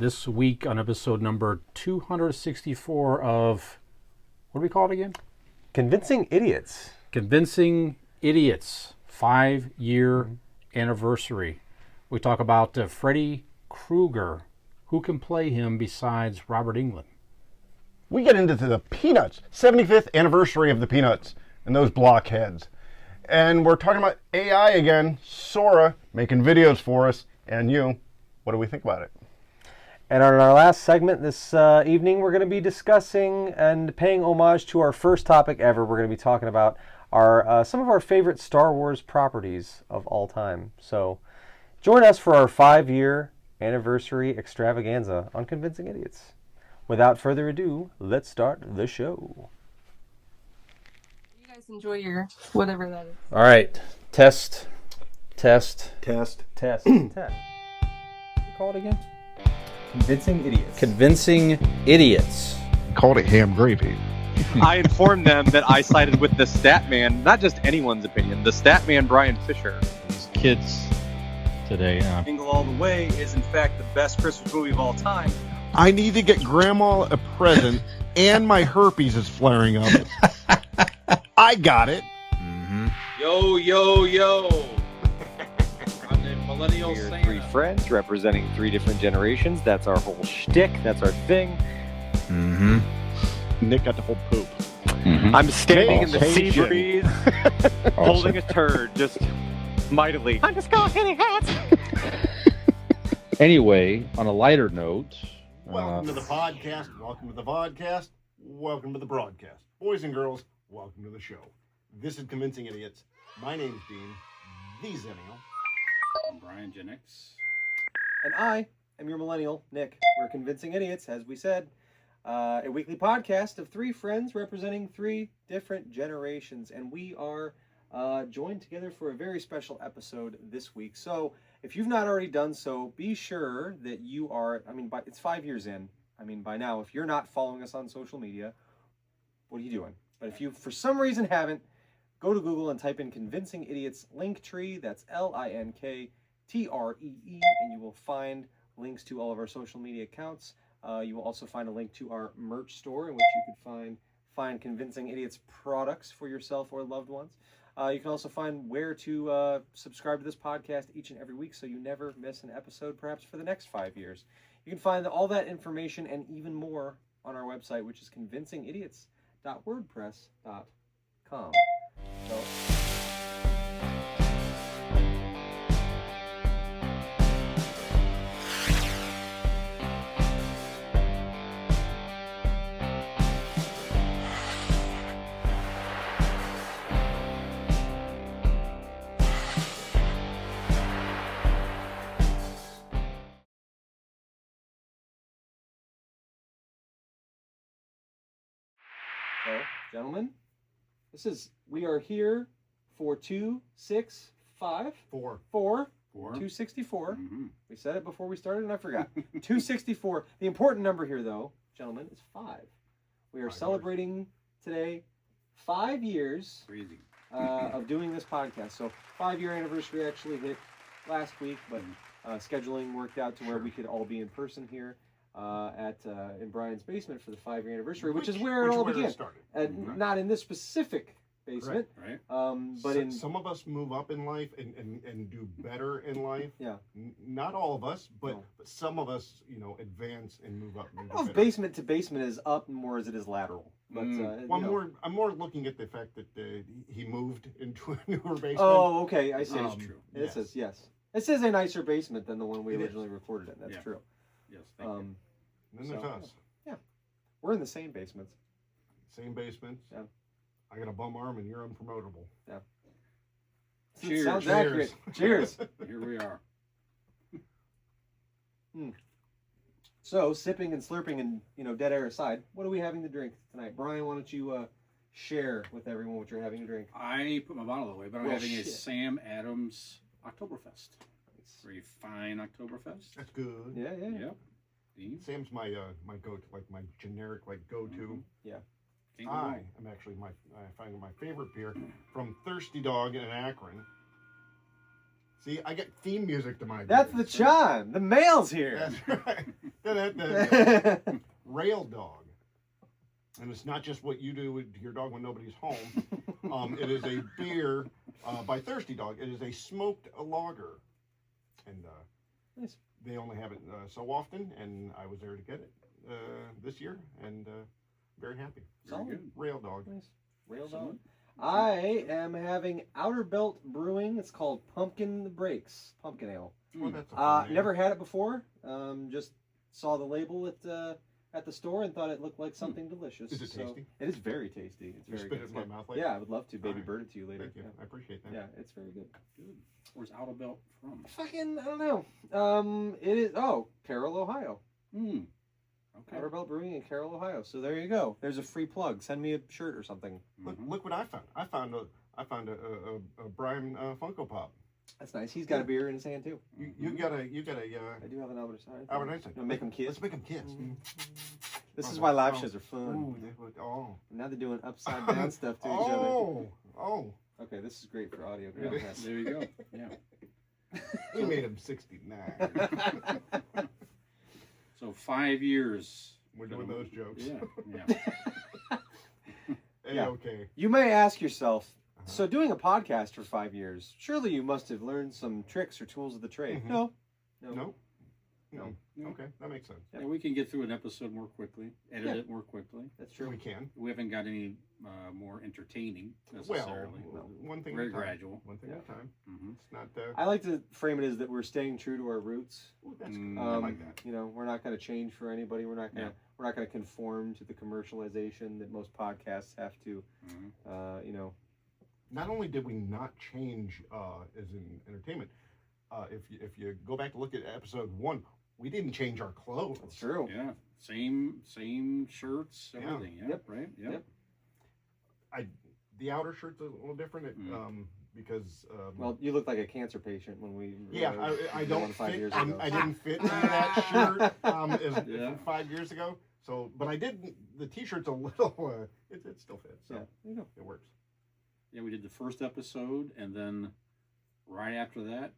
This week on episode number 264 of, what do we call it again? Convincing Idiots. Convincing Idiots, 5-year anniversary. We talk about Freddy Krueger. Who can play him besides Robert Englund? We get into the Peanuts, 75th anniversary of the Peanuts and those blockheads. And we're talking about AI again, Sora, making videos for us, and you. What do we think about it? And on our last segment this evening, we're going to be discussing and paying homage to our first topic ever. We're going to be talking about our some of our favorite Star Wars properties of all time. So join us for our 5-year anniversary extravaganza on Convincing Idiots. Without further ado, let's start the show. You guys enjoy your whatever that is. All right, test. Test. You call it again? Convincing Idiots. Convincing Idiots. Called it ham gravy. I informed them that I sided with the Statman, not just anyone's opinion, the Statman Brian Fisher. These kids today. Jingle All the Way is in fact the best Christmas movie of all time. I need to get Grandma a present, and my herpes is flaring up. I got it. Yo, yo, yo. I'm the millennial We're Santa. 3 friends representing 3 different generations. That's our whole shtick. That's our thing. Nick got the whole poop. I'm standing in the sea Awesome. breeze, holding a turd, just mightily. I'm just going hitting hats. Anyway, on a lighter note, Welcome to the podcast. Welcome to the vodcast. Welcome to the broadcast. Boys and girls, welcome to the show. This is Convincing Idiots. My name's Dean, the Zennial. I'm Brian Gen X. And I am your millennial, Nick. We're Convincing Idiots, as we said. A weekly podcast of 3 friends representing 3 different generations. And we are joined together for a very special episode this week. So if you've not already done so, be sure that you are, it's 5 years in. By now, if you're not following us on social media, what are you doing? But if you, for some reason, haven't, go to Google and type in Convincing Idiots Linktree. That's LINKTREE, and you will find links to all of our social media accounts. You will also find a link to our merch store in which you could find Convincing Idiots products for yourself or loved ones. You can also find where to subscribe to this podcast each and every week so you never miss an episode, perhaps for the next 5 years. You can find all that information and even more on our website, which is convincingidiots.wordpress.com. So, gentlemen, we are here for 265. 264. We said it before we started and I forgot. 264. The important number here, though, gentlemen, is 5. We are celebrating today 5 years of doing this podcast. So 5-year anniversary actually hit last week, but scheduling worked out to where we could all be in person here in Brian's basement for the 5-year anniversary, which is where it all began. Not in this specific basement, right. But in some of us move up in life and do better in life. Yeah. Not all of us, but some of us, advance and move up. I don't know if basement to basement is up more as it is lateral. But I'm more looking at the fact that he moved into a newer basement. Oh, okay, I see. That's true. It says yes. It says a nicer basement than the one we originally recorded in. That's true. Yes, thank you. Then there's us. Yeah, we're in the same basements. Same basements. Yeah. I got a bum arm and you're unpromotable. Yeah. Cheers. Sounds Cheers. accurate. Cheers. Here we are. So, sipping and slurping and dead air aside, what are we having to drink tonight? Brian, why don't you share with everyone what you're having to drink? I put my bottle away, but I'm having a Sam Adams Oktoberfest. Nice. Very fine Oktoberfest. That's good. Yeah. Yep. Dean? Sam's my my go-to, like my generic go-to. Yeah. Can't go I wrong. am actually I find my favorite beer from Thirsty Dog in Akron. See, I get theme music to my. That's the chime. The mail's here. That's right. Da-da-da-da. Rail dog, and it's not just what you do with your dog when nobody's home. It is a beer by Thirsty Dog. It is a smoked lager, and Nice. they only have it so often. And I was there to get it this year, and very happy. Solid. good. Rail dog. Nice. Rail dog. Excellent. I am having Outer Belt Brewing. It's called Pumpkin Breaks Pumpkin Ale. Well, that's a fun name. Never had it before. Just saw the label at the store and thought it looked like something delicious. Is it tasty? It is very tasty. It's You very spit good. it in my mouth later? Yeah, I would love to baby Alright. bird it to you later. Thank you. Yeah. I appreciate that. Yeah, it's very good. Good. Where's Outer Belt from? Fucking, I don't know. It is, Carroll, Ohio. Hmm. Okay. Outer Belt Brewing in Carroll, Ohio. So there you go. There's a free plug. Send me a shirt or something. Look what I found. I found a Brian Funko Pop. That's nice. He's got a beer in his hand too. You got a I do have an Albert Einstein. Albert Einstein. You wanna make them kiss? Let's make them kiss. This is why live shows are fun. Ooh, they would, oh. Now they're doing upside down stuff to each other. Oh. Okay, this is great for audio. It is. podcast. There you go. Yeah. We made him 69. So 5 years. We're doing those jokes. Yeah. Yeah. Hey, Yeah. okay. You may ask yourself, so doing a podcast for 5 years, surely you must have learned some tricks or tools of the trade. Mhm. No. No? No. Okay, that makes sense. Yeah, we can get through an episode more quickly, edit Yeah. it more quickly. That's true. We can. We haven't got any more entertaining Well, necessarily. one thing Very at a time. gradual. One thing at a time. Mhm. It's not. I like to frame it as that we're staying true to our roots. Ooh, that's Mm. good. I like that. You know, we're not going to change for anybody. We're not going to. Yeah. We're not going to conform to the commercialization that most podcasts have to. Mhm. You know. Not only did we not change as in entertainment, if you go back to look at episode 1, we didn't change our clothes. That's true. Yeah. Same shirts, Yeah. everything. Yeah. Yep. Right. Yep. Yep. The outer shirt's a little different Mm. because. Well, you look like a cancer patient when we. Yeah, I don't 5 fit. years I ago. didn't fit into that shirt Yeah. 5 years ago. So, but I did. The T-shirt's a little. It still fits. So Yeah. There you go. it works. Yeah, we did the first episode, and then right after that,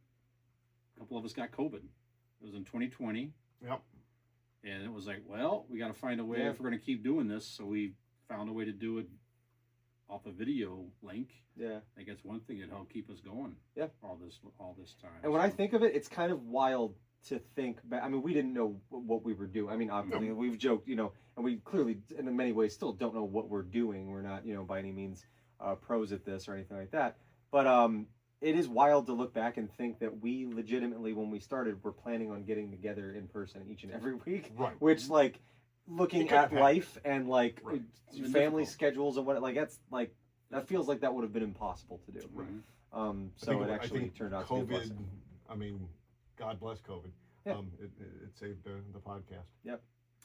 a couple of us got COVID. It was in 2020, Yep. and it was like, well, we got to find a way Yeah. if we're going to keep doing this. So we found a way to do it off a video link. Yeah. I think that's one thing that helped keep us going. Yeah. All this time. And when I So, think of it, it's kind of wild to think back. I mean, we didn't know what we were doing. I mean, obviously, we've joked, you know, and we clearly, in many ways, still don't know what we're doing. We're not, you know, by any means pros at this or anything like that. But it is wild to look back and think that we legitimately, when we started, were planning on getting together in person each and every week. Right. Which, like, looking It couldn't at happen. life and, like, Right. family difficult. schedules and what, like, that's, like, that feels like that would have been impossible to do. Mhm. So it actually turned out to be a COVID. blessing. I mean, God bless COVID. Yeah. It saved the podcast.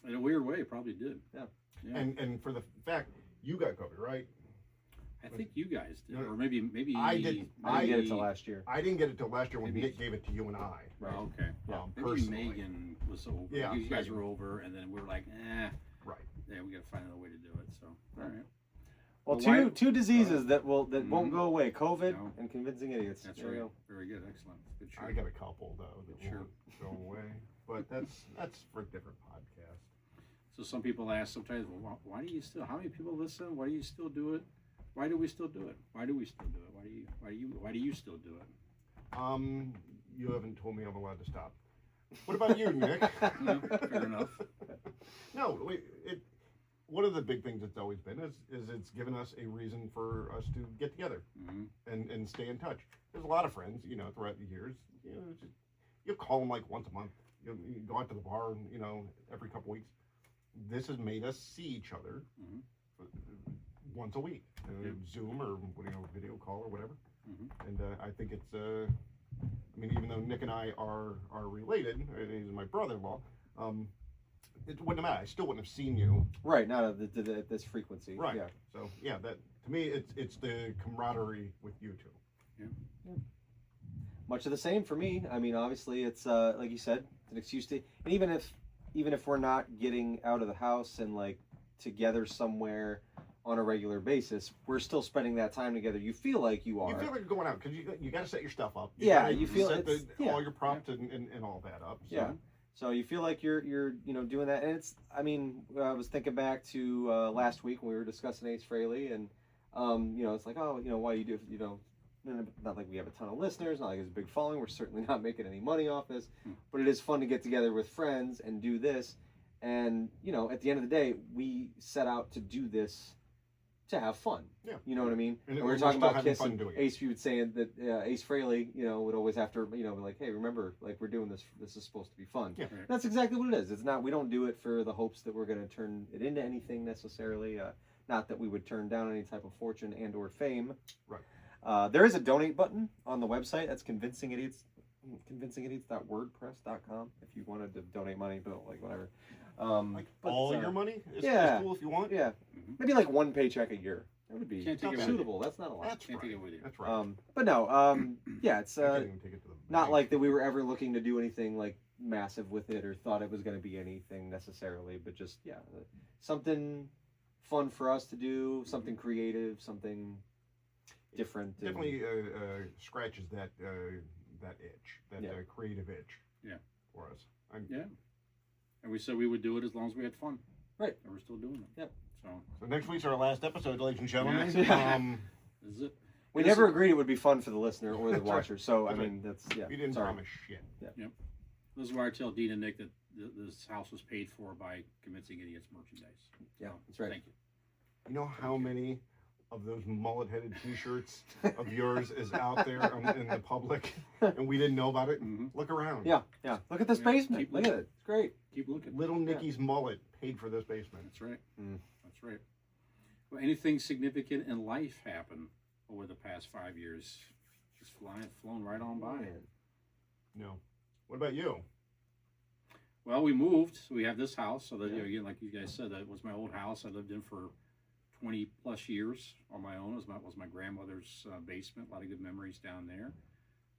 In a weird way, it probably did. Yeah. Yeah. And for the fact you got COVID, right? I think you guys did, No, or maybe I didn't. I didn't get it till last year. I didn't get it till last year when Maybe- Nick gave it to you and I. Right. Oh, okay. Yeah. Maybe Personally. Megan was over. Yeah, you guys Megan. were over, and then we were like, Right. yeah, we got to find another way to do it. So, all right. Well, Well, why- two diseases that won't Mhm. go away: COVID No. and convincing idiots. That's There you right. go. Very good. Excellent. Good I shirt. got a couple though that Sure. won't go away, but that's for a different podcast. So some people ask sometimes, well, why do you still? How many people listen? Why do you still do it? Why do we still do it? Why do we still do it? Why do you still do it? You haven't told me I'm allowed to stop. What about you, Nick? No, fair enough. No, one of the big things it's always been is it's given us a reason for us to get together Mm-hmm. and stay in touch. There's a lot of friends, you know, throughout the years. You know, you'll call them like once a month. You go out to the bar, you know, every couple weeks. This has made us see each other Mhm. once a week, Yeah. Zoom or video call or whatever. Mhm. And I think it's. I mean, even though Nick and I are related, he's my brother-in-law. It wouldn't matter. I still wouldn't have seen you. Right, not at this frequency. Right. Yeah. So yeah, that to me, it's the camaraderie with you two. Much of the same for me. I mean, obviously, it's like you said, it's an excuse to. And even if we're not getting out of the house and like together somewhere on a regular basis, we're still spending that time together. You feel like you are. You feel like you're going out because you got to set your stuff up. Yeah, you feel set it's, all your props and all that up. So. Yeah. So you feel like you're doing that, and it's. I mean, I was thinking back to last week when we were discussing Ace Frehley, and it's like, oh, why you do, not like we have a ton of listeners, not like it's a big following. We're certainly not making any money off this, but it is fun to get together with friends and do this. And at the end of the day, we set out to do this to have fun. Yeah. You know what I mean? And we were talking about Kiss, and Ace, you would saying that Ace Frehley, would always have to, be like, hey, remember, like, we're doing this. This is supposed to be fun. Yeah. Right. That's exactly what it is. It's not. We don't do it for the hopes that we're going to turn it into anything necessarily. Not that we would turn down any type of fortune and or fame. Right. There is a donate button on the website. That's convincingidiots.wordpress.com if you wanted to donate money, but like whatever. Your money is cool if you want. Yeah. Maybe like one paycheck a year. That would be suitable. That's not a lot. That's right. That's right. But no, it's not like that we were ever looking to do anything like massive with it or thought it was going to be anything necessarily, but just something fun for us to do, something creative, something different. Definitely scratches that itch, that creative itch. Yeah. For us. And we said we would do it as long as we had fun. Right. And we're still doing it. Yep. So next week's our last episode, ladies and gentlemen. Is it? We never agreed it would be fun for the listener or the watcher. So I mean, we didn't promise shit. Yeah. Yep. This is why I tell Dean and Nick that this house was paid for by Convincing Idiots merchandise. Yeah, that's right. Thank you. You know how many of those mullet-headed T-shirts of yours is out there in the public, and we didn't know about it? Look around. Yeah. Look at this basement. Look at it. It's great. Keep looking. Little Nicky's mullet paid for this basement. That's right. That's right. Well, anything significant in life happen over the past 5 years? Just flown right on by. No. What about you? Well, we moved. So we have this house. So that again, like you guys said, that was my old house. I lived in for 20 plus years on my own. It was my grandmother's basement. A lot of good memories down there.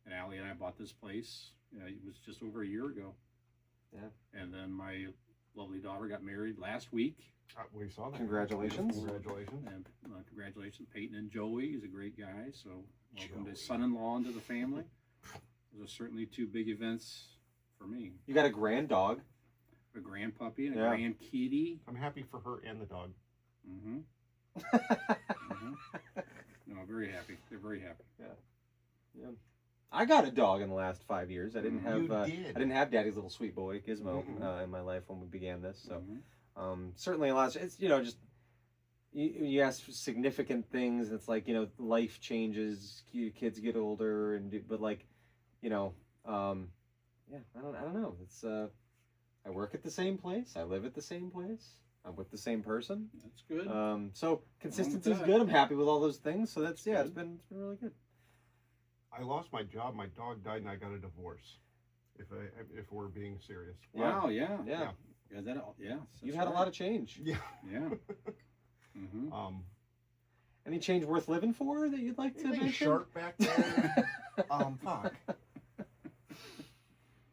And Allie and I bought this place. It was just over a year ago. Yeah. And then my lovely daughter got married last week. We saw that. Congratulations. Congratulations. And congratulations, Peyton and Joey. He's a great guy. So welcome to son-in-law into the family. Those are certainly two big events for me. You got a grand dog. A grand puppy and a grand kitty. I'm happy for her and the dog. No, very happy. They're very happy. Yeah. I got a dog in the last 5 years. I didn't have. I didn't have Daddy's little sweet boy Gizmo in my life when we began this. So certainly a lot. It's just you ask for significant things. It's like life changes. Kids get older, but like I don't know. It's I work at the same place. I live at the same place. I'm with the same person. That's good. So consistency is good. I'm happy with all those things. So that's it's been really good. I lost my job. My dog died, and I got a divorce. If we're being serious. Wow. Yeah. You've had a lot of change. Yeah. Yeah. Any change worth living for that you'd like to mention? Shark back there. Fuck.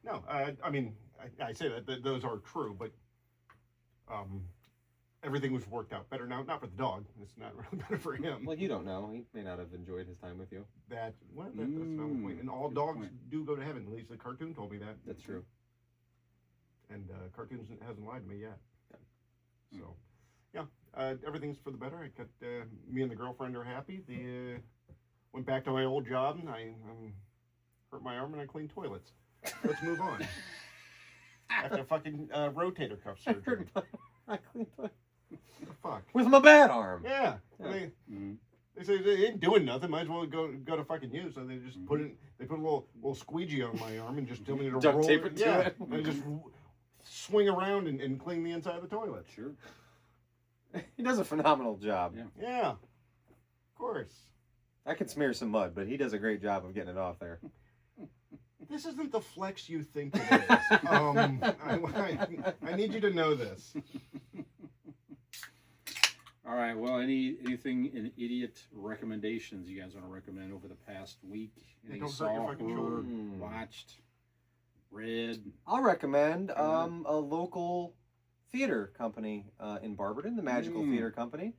No, I mean, I say that those are true, but everything was worked out better now. Not for the dog. It's not really better for him. Well, you don't know. He may not have enjoyed his time with you. That's not the point. And all dogs do go to heaven. At least the cartoon told me that. That's true. And cartoons hasn't lied to me yet. Yeah. So, everything's for the better. I got me and the girlfriend are happy. Went back to my old job, and I hurt my arm, and I cleaned toilets. Let's move on. After fucking rotator cuff surgery. I cleaned toilets. Fuck. With my bad arm. Yeah. They say they ain't doing nothing. Might as well go to fucking you. So they just put a little squeegee on my arm and just tell me to duct roll tape it to it. And I just swing around and clean the inside of the toilet. Sure. He does a phenomenal job. Yeah. Of course. I can smear some mud, but he does a great job of getting it off there. This isn't the flex you think it is. I need you to know this. All right. Well, anything in idiot recommendations you guys want to recommend over the past week? Anything Don't hurt your fucking shoulder. Watched, read? I'll recommend a local theater company in Barberton, the Magical Theater Company.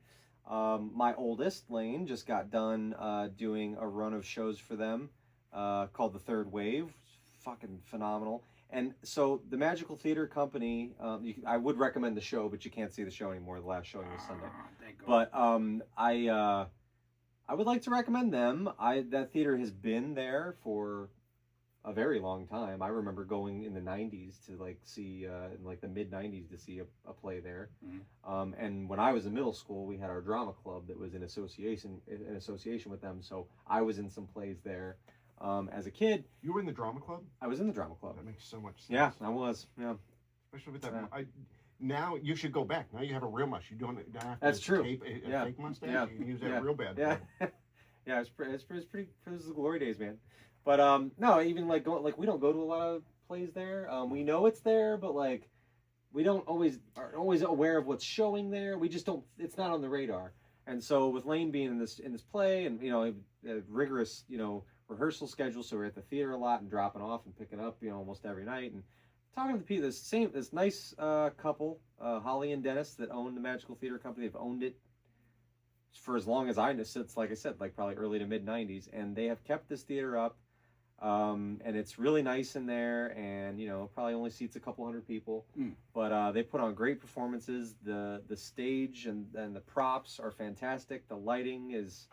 My oldest, Lane, just got done doing a run of shows for them called The Third Wave. Fucking phenomenal. And so the Magical Theater Company, I would recommend the show, but you can't see the show anymore. The last showing was Sunday. But I would like to recommend them. That theater has been there for a very long time. I remember going in the 90s to like see, in like the mid 90s to see a play there. Mm-hmm. And when I was in middle school, we had our drama club that was in association with them. So I was in some plays there. As a kid, You were in the drama club? I was in the drama club. That makes so much sense. Yeah, I was. Yeah, Especially with that. Now you should go back. Now you have a real mustache. You don't have to That's true. tape a Yeah. fake mustache. Yeah. You can use that Yeah. real bad. yeah, yeah. It's pretty. This is the glory days, man. But no, even like we don't go to a lot of plays there. We know it's there, but like we aren't always aware of what's showing there. We just don't. It's not on the radar. And so with Lane being in this play, and a rigorous rehearsal schedule, so we're at the theater a lot and dropping off and picking up almost every night, and talking to the people, this nice couple, Holly and Dennis, that own the Magical Theater Company. They've owned it for as long as I know, since, like I said, like probably early to mid 90s, and they have kept this theater up, and it's really nice in there, and probably only seats a couple hundred people, but they put on great performances. The stage and the props are fantastic. The lighting is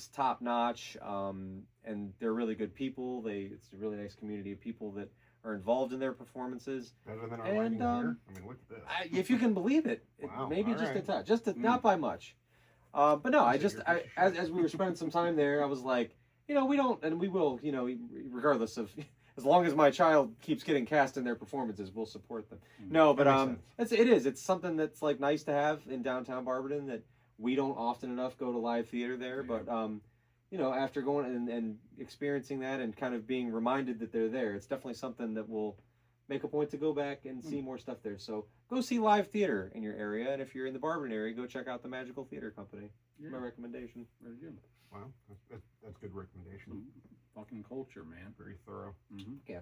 top notch, and they're really good people. It's a really nice community of people that are involved in their performances. Better than our lighting here. I mean, look at this. If you can believe it, Wow, maybe all just right. a touch, not by much. But no, as we were spending some time there, I was like, we don't, and we will, regardless of, as long as my child keeps getting cast in their performances, we'll support them. No, but it's something that's like nice to have in downtown Barberton that we don't often enough go to live theater there, but after going and experiencing that and kind of being reminded that they're there, it's definitely something that will make a point to go back and see more stuff there. So go see live theater in your area, and if you're in the Barberton area, go check out the Magical Theater Company. Yeah. My recommendation. Very good. Wow, that's good recommendation. Fucking culture, man. Very thorough. Mm-hmm. Yeah.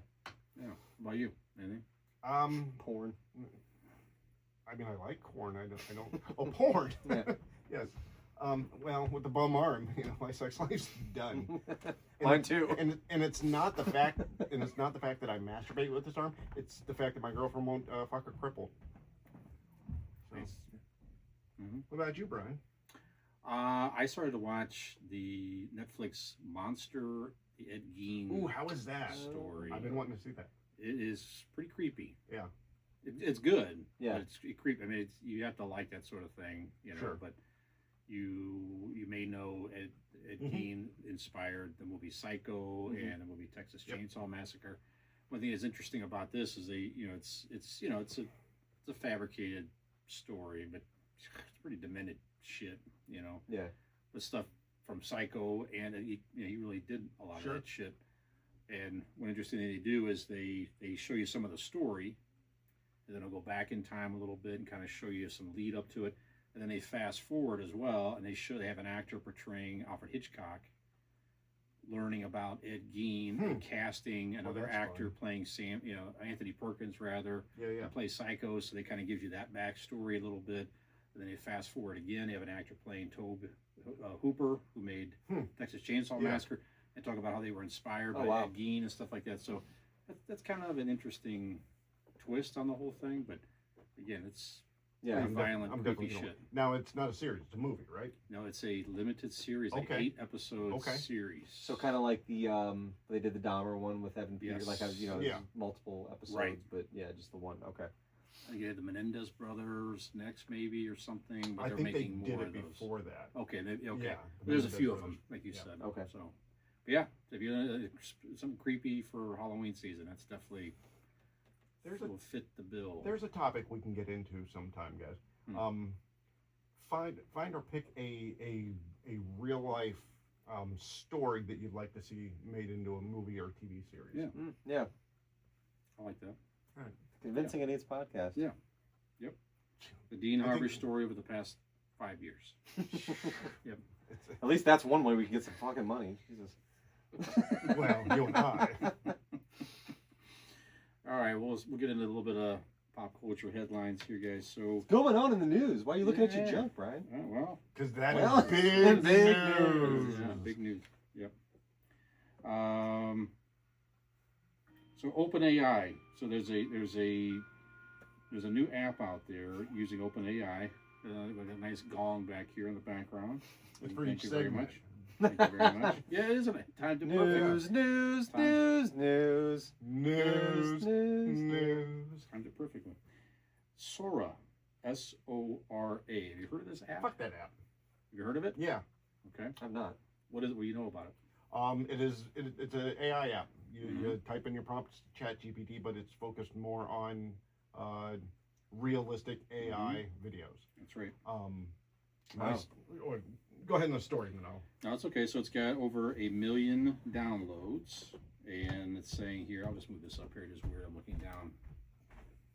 Yeah. How about you? Anything? Porn. I mean, I like corn. I don't. Oh, porn. Yeah. Yes. Well, with the bum arm, my sex life's done. Mine too. And it's not the fact, that I masturbate with this arm. It's the fact that my girlfriend won't fuck a cripple. So. Nice. Mm-hmm. What about you, Brian? I started to watch the Netflix Monster, the Ed Gein. Ooh, how is that? Story. I've been wanting to see that. It is pretty creepy. Yeah. It's good. Yeah. But it's creepy. I mean, you have to like that sort of thing, Sure. But you may know Ed Gein inspired the movie Psycho and the movie Texas Chainsaw Massacre. One thing that's interesting about this is it's a fabricated story, but it's pretty demented shit, Yeah. The stuff from Psycho, and he really did a lot of that shit. And one interesting thing they do is they show you some of the story, and then they'll go back in time a little bit and kind of show you some lead up to it, and then they fast forward as well, and they have an actor portraying Alfred Hitchcock, learning about Ed Gein and casting another actor playing Sam, Anthony Perkins rather, Yeah. plays Psycho, so they kind of gives you that backstory a little bit. And then they fast forward again. They have an actor playing Tobe Hooper, who made Texas Chainsaw Massacre, and talk about how they were inspired by Ed Gein and stuff like that. So that's kind of an interesting twist on the whole thing. But again, it's pretty violent, creepy shit. Now, it's not a series; it's a movie, right? No, it's a limited series, like 8 episode series. So kind of like the they did the Dahmer one with Evan Peters, like there's multiple episodes, but just the one. Okay. I think you had the Menendez brothers next, maybe, or something. But I they're think making they did more it of those. before that. Okay, okay. Yeah, There's a few of brothers. them, like you said. Okay. So, but yeah, if you something creepy for Halloween season, that's definitely will fit the bill. There's a topic we can get into sometime, guys. Find or pick a real life story that you'd like to see made into a movie or TV series. Yeah. Yeah. I like that. All right. Convincing Idiots podcast. Yeah. Yep. The Dean Harvey story over the past 5 years. Yep. At least that's one way we can get some fucking money. Jesus. Well, you and I. All right. We'll get into a little bit of pop culture headlines here, guys. So, What's going on in the news? Why are you looking at your Yeah. junk, Brian? well, Because that Well, is big, big news. yeah, big news. Yep. So OpenAI. So there's a new app out there using OpenAI. With a nice gong back here in the background. It's pretty Thank you very segmented. much. Thank you very much. Yeah, isn't it? Time to News, news, news, news, News, news. Timed it perfectly. Sora, S-O-R-A. Have you heard of this app? Fuck that app. Have you heard of it? Yeah. Okay. I'm not. What is it? What do you know about it? It's an AI app. You type in your prompts, chat GPT, but it's focused more on realistic AI videos. That's right. Nice. Or, go ahead in the story, you know. No, it's okay. So it's got over 1 million downloads, and it's saying here. I'll just move this up here. It is weird. I'm looking down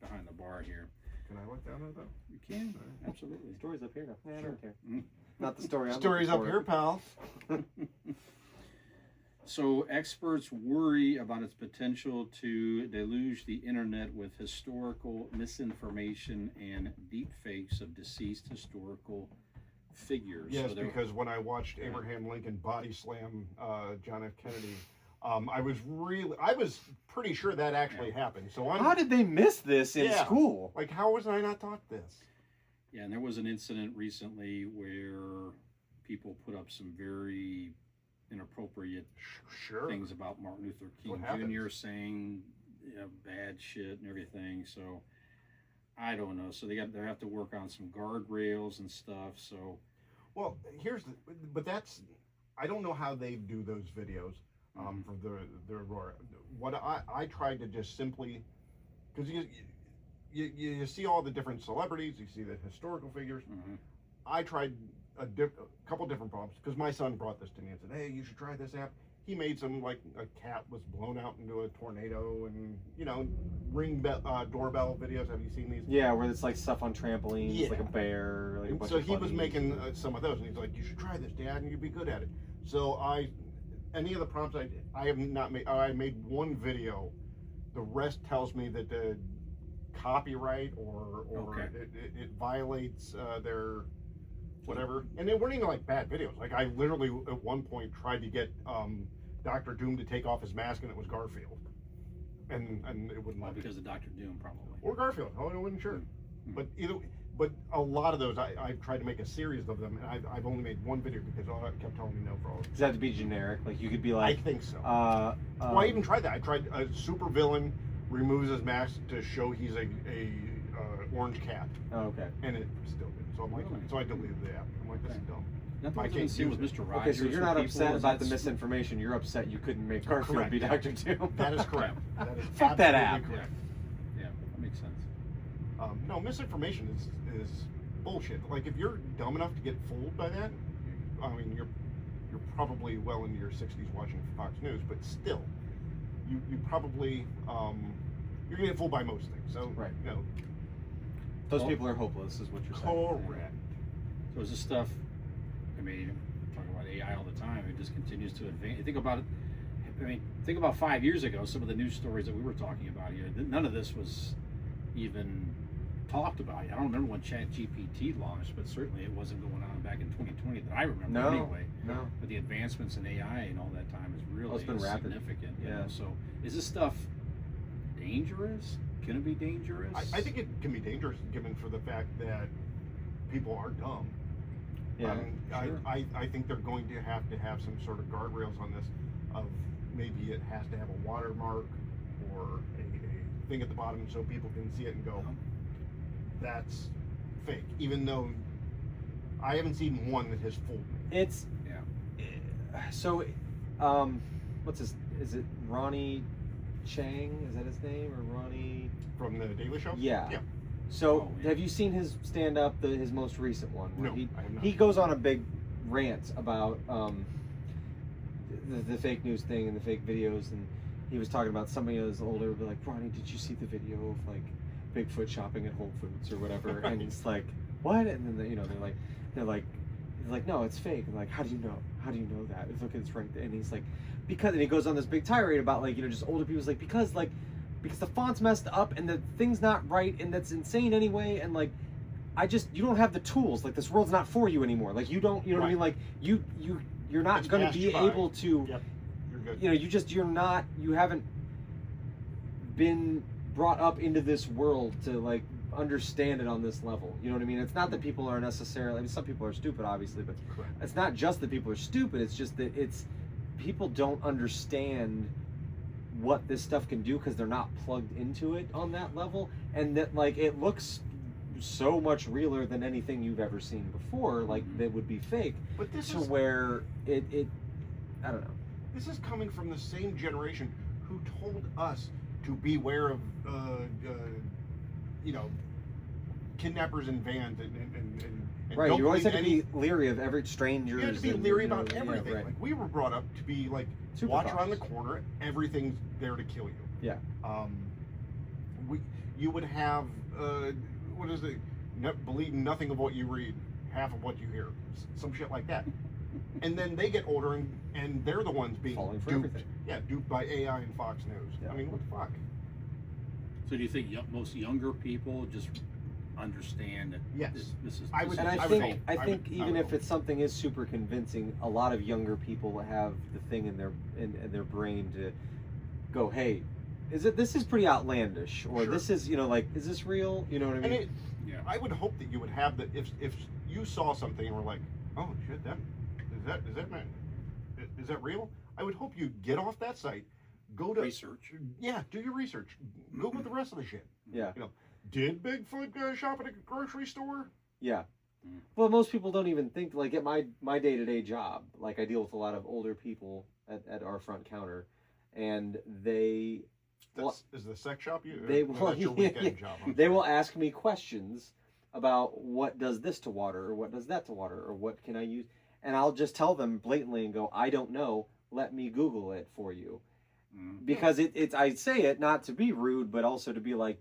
behind the bar here. Can I look down at that? You can absolutely. Story's up here now. Yeah, I Sure. don't care. Mhm. Not the story. I'm Story's looking up for. here, pal. So experts worry about its potential to deluge the internet with historical misinformation and deep fakes of deceased historical figures. Yes, So they're- because when I watched Abraham Lincoln body slam John F. Kennedy, I was pretty sure that actually happened. So How did they miss this in Yeah. school? like, how was I not taught this? Yeah, and there was an incident recently where people put up some very inappropriate Sure. things about Martin Luther King What happens? Jr. saying bad shit and everything. So I don't know. So they have to work on some guardrails and stuff. So Well, but that's, I don't know how they do those videos for the Aurora. What I tried to just simply, because you see all the different celebrities, you see the historical figures. I tried a couple different prompts because my son brought this to me and said, "Hey, you should try this app." He made some, like a cat was blown out into a tornado, and doorbell videos. Have you seen these? Yeah, where it's like stuff on trampolines, Yeah. like a bear. Like a And bunch so of he was bunnies. making some of those, and he's like, "You should try this, Dad, and you'd be good at it." So any of the prompts I have not made. I made one video. The rest tells me that the copyright or Okay. it violates their whatever. And they weren't even like bad videos. Like I literally at one point tried to get Dr. Doom to take off his mask, and it was Garfield, and it wouldn't well, let me. because of Dr. Doom, probably. Or Garfield. I wasn't sure. But but a lot of those, I've tried to make a series of them, and I've only made one video because it kept telling me no for all of them. Does that have to be generic? Like you could be I like, think so. well, I even tried that. I tried a super villain removes his mask to show he's a orange cat, Oh, okay. and it still did. So I'm like, Really? so I deleted the app. I'm like, this is dumb. Nothing I was in the can't scene use with it. Mr. Rogers. Okay, so you're for not people, upset is about the that- misinformation. You're upset you couldn't make Garfield Correct, be yeah. Dr. Doom. That is correct. That is Fuck that absolutely app. correct. Yeah, that makes sense. No, misinformation is bullshit. Like if you're dumb enough to get fooled by that, I mean you're probably well into your 60s watching Fox News, but still, you probably you're gonna get fooled by most things. So Right. you know, Those people are hopeless, is what you're saying. correct. So is this stuff? I mean, talking about AI all the time. It just continues to advance. Think about it. I mean, think about 5 years ago. Some of the news stories that we were talking about here. None of this was even talked about. I don't remember when ChatGPT launched, but certainly it wasn't going on back in 2020 that I remember No, anyway. no. But the advancements in AI and all that time is really it's been rapid. significant. You Yeah. know? So is this stuff dangerous? Can it be dangerous? I think it can be dangerous given for the fact that people are dumb. Yeah. Sure. I think they're going to have some sort of guardrails on this. Of maybe it has to have a watermark or a thing at the bottom so people can see it and go, that's fake. Even though I haven't seen one that has fooled me. It's Yeah. so. What's his? Is it Ronnie Chang? Is that his name or Ronnie? From the Daily Show? Yeah. Yeah. So Oh, yeah. have you seen his stand up? His most recent one. Where No, I have not. He goes on a big rant about the fake news thing and the fake videos, and he was talking about somebody who was older, be like, Ronnie, did you see the video of like Bigfoot shopping at Whole Foods or whatever? And it's like, what? And then they're like, no, it's fake. And like, how do you know? How do you know that? Look, it's right there. And he's like, because, and he goes on this big tirade about like, just older people's like, because like because the font's messed up and the thing's not right and that's insane anyway, and like you don't have the tools. Like, this world's not for you anymore. Like, you don't, you know what I mean? Like, you're not going to be able to, Yep. You're good. you know, you haven't been brought up into this world to like understand it on this level. You know what I mean? It's not that people are necessarily, I mean, some people are stupid, obviously, but Correct. it's not just that people are stupid. It's just that people don't understand what this stuff can do because they're not plugged into it on that level, and that like it looks so much realer than anything you've ever seen before, like that would be fake. But this to is where it I don't know. This is coming from the same generation who told us to beware of you know, kidnappers in vans and Right, don't you always have believe to be leery of every stranger. You have to be leery about everything. Yeah, right. Like, we were brought up to be like, Super watch cautious. around the corner, everything's there to kill you. Yeah. You would have what is it? Believe nothing of what you read, half of what you hear, some shit like that. And then they get older and they're the ones being Falling for duped. everything. Yeah, duped by AI and Fox News. Yeah. I mean, what the fuck? So do you think most younger people just understand that Yes. this is? I would- And I I would think hope. I I think would- I even would if it's something is super convincing, a lot of younger people have the thing in their brain to go, hey, this is pretty outlandish, or Sure. this is, you know, like, is this real? You know what I And mean? Yeah. I would hope that you would have that if you saw something and were like, oh shit, is that real? I would hope you'd get off that site, go to Research. Yeah, do your research. Go with the rest of the shit. Yeah. You know, did Bigfoot shop at a grocery store? Yeah. Mm. Well, most people don't even think, like, at my day-to-day job, like, I deal with a lot of older people at our front counter, and they Is the sex shop you? They or will- that's your weekend job. I'm they sorry. will ask me questions about what does this to water, or what does that to water, or what can I use, and I'll just tell them blatantly and go, I don't know, let me Google it for you. Mm. Because it's I say it not to be rude, but also to be like,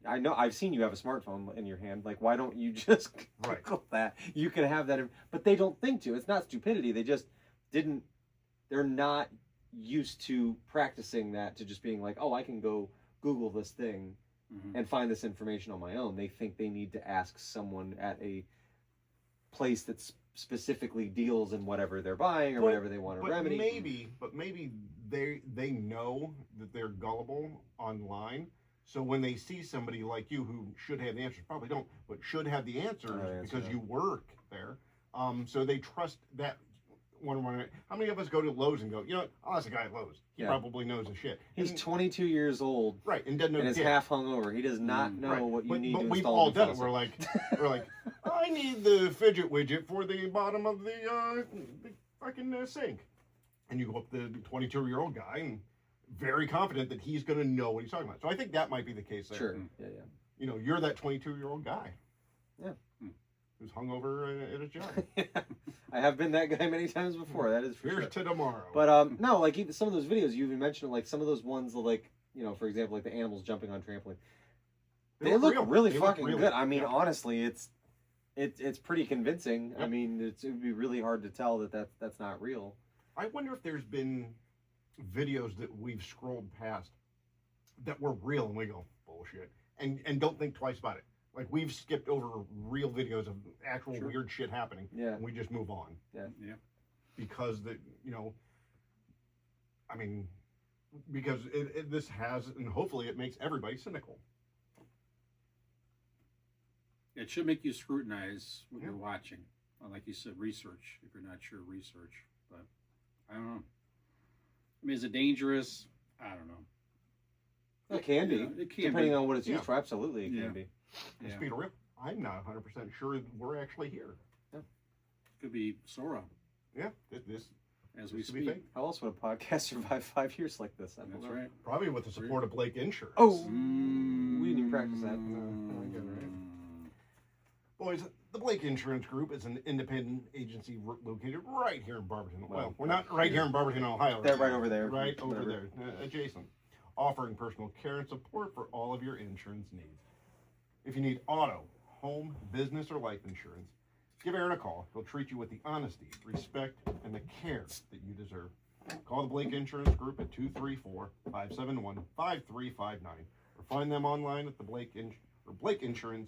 I know I've seen you have a smartphone in your hand, like, why don't you just Right. Google that? You can have that, but they don't think to. It's not stupidity, they just they're not used to practicing that, to just being like, oh, I can go Google this thing Mhm. and find this information on my own. They think they need to ask someone at a place that specifically deals in whatever they're buying or But- whatever they want to But remedy. maybe they know that they're gullible online. So when they see somebody like you who should have the answers, probably don't, but should have the answers because you work there. So they trust that. How many of us go to Lowe's and go, you know what? I'll ask a guy at Lowe's. He Yeah. probably knows his shit. He's And- 22 years old right, and doesn't know and is shit. half hungover. He does not know Right. what you but, need but to we've install. all a new done it. faucet. We're like, I need the fidget widget for the bottom of the fucking sink, and you go up to the 22-year-old guy and very confident that he's going to know what he's talking about. So I think that might be the case there. Sure. Yeah. You know, you're that 22-year-old guy. Yeah. Who's hungover at his job. I have been that guy many times before. That is for Here's sure. to tomorrow. But no, like even some of those videos you even mentioned, like some of those ones, like, you know, for example, like the animals jumping on trampoline. They look real. really They look fucking real. good. I mean, Yeah. honestly, it's pretty convincing. I Yep. mean, it would be really hard to tell that's not real. I wonder if there's been videos that we've scrolled past that were real and we go, bullshit, and don't think twice about it. Like, we've skipped over real videos of actual Sure. weird shit happening. Yeah. And we just move on. Yeah. Because because this has, and hopefully it makes everybody cynical. It should make you scrutinize what Yeah. you're watching. Like you said, research. If you're not sure, research. But I don't know. I mean, is it dangerous? I don't know. It can be, Yeah, it can depending be. on what it's used Yeah. for. Absolutely, it Yeah. can be. The Yeah. speed of real. I'm not 100% sure we're actually here. Could be Sora Yeah, this as we used to be speak. fake. How else would a podcast survive 5 years like this? I don't That's know. right. Probably with the support of Blake Insurance. Oh, Mm. we didn't even practice that. Boys, the Blake Insurance Group is an independent agency located right here in Barberton. Well, we're not right here in Barberton, Ohio. They're right over there. Right over Whatever. there, adjacent. Offering personal care and support for all of your insurance needs. If you need auto, home, business, or life insurance, give Aaron a call. He'll treat you with the honesty, respect, and the care that you deserve. Call the Blake Insurance Group at 234-571-5359 or find them online at BlakeInsuranceLLC.com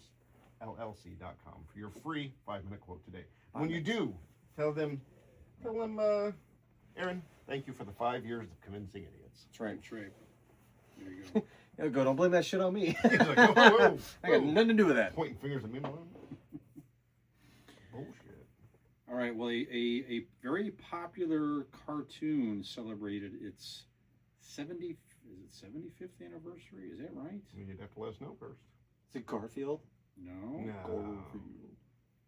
for your free 5-minute quote today. When you do, tell them, Aaron, thank you for the 5 years of convincing idiots. That's right. That's right. There you go. Yeah, go. Don't blame that shit on me. He's like, whoa, whoa, I got whoa. nothing to do with that. Pointing fingers at me, Malone. Bullshit. All right. Well, a very popular cartoon celebrated its 75th anniversary? Is that right? You'd have to let us know first. Is it Garfield? No. No. Garfield.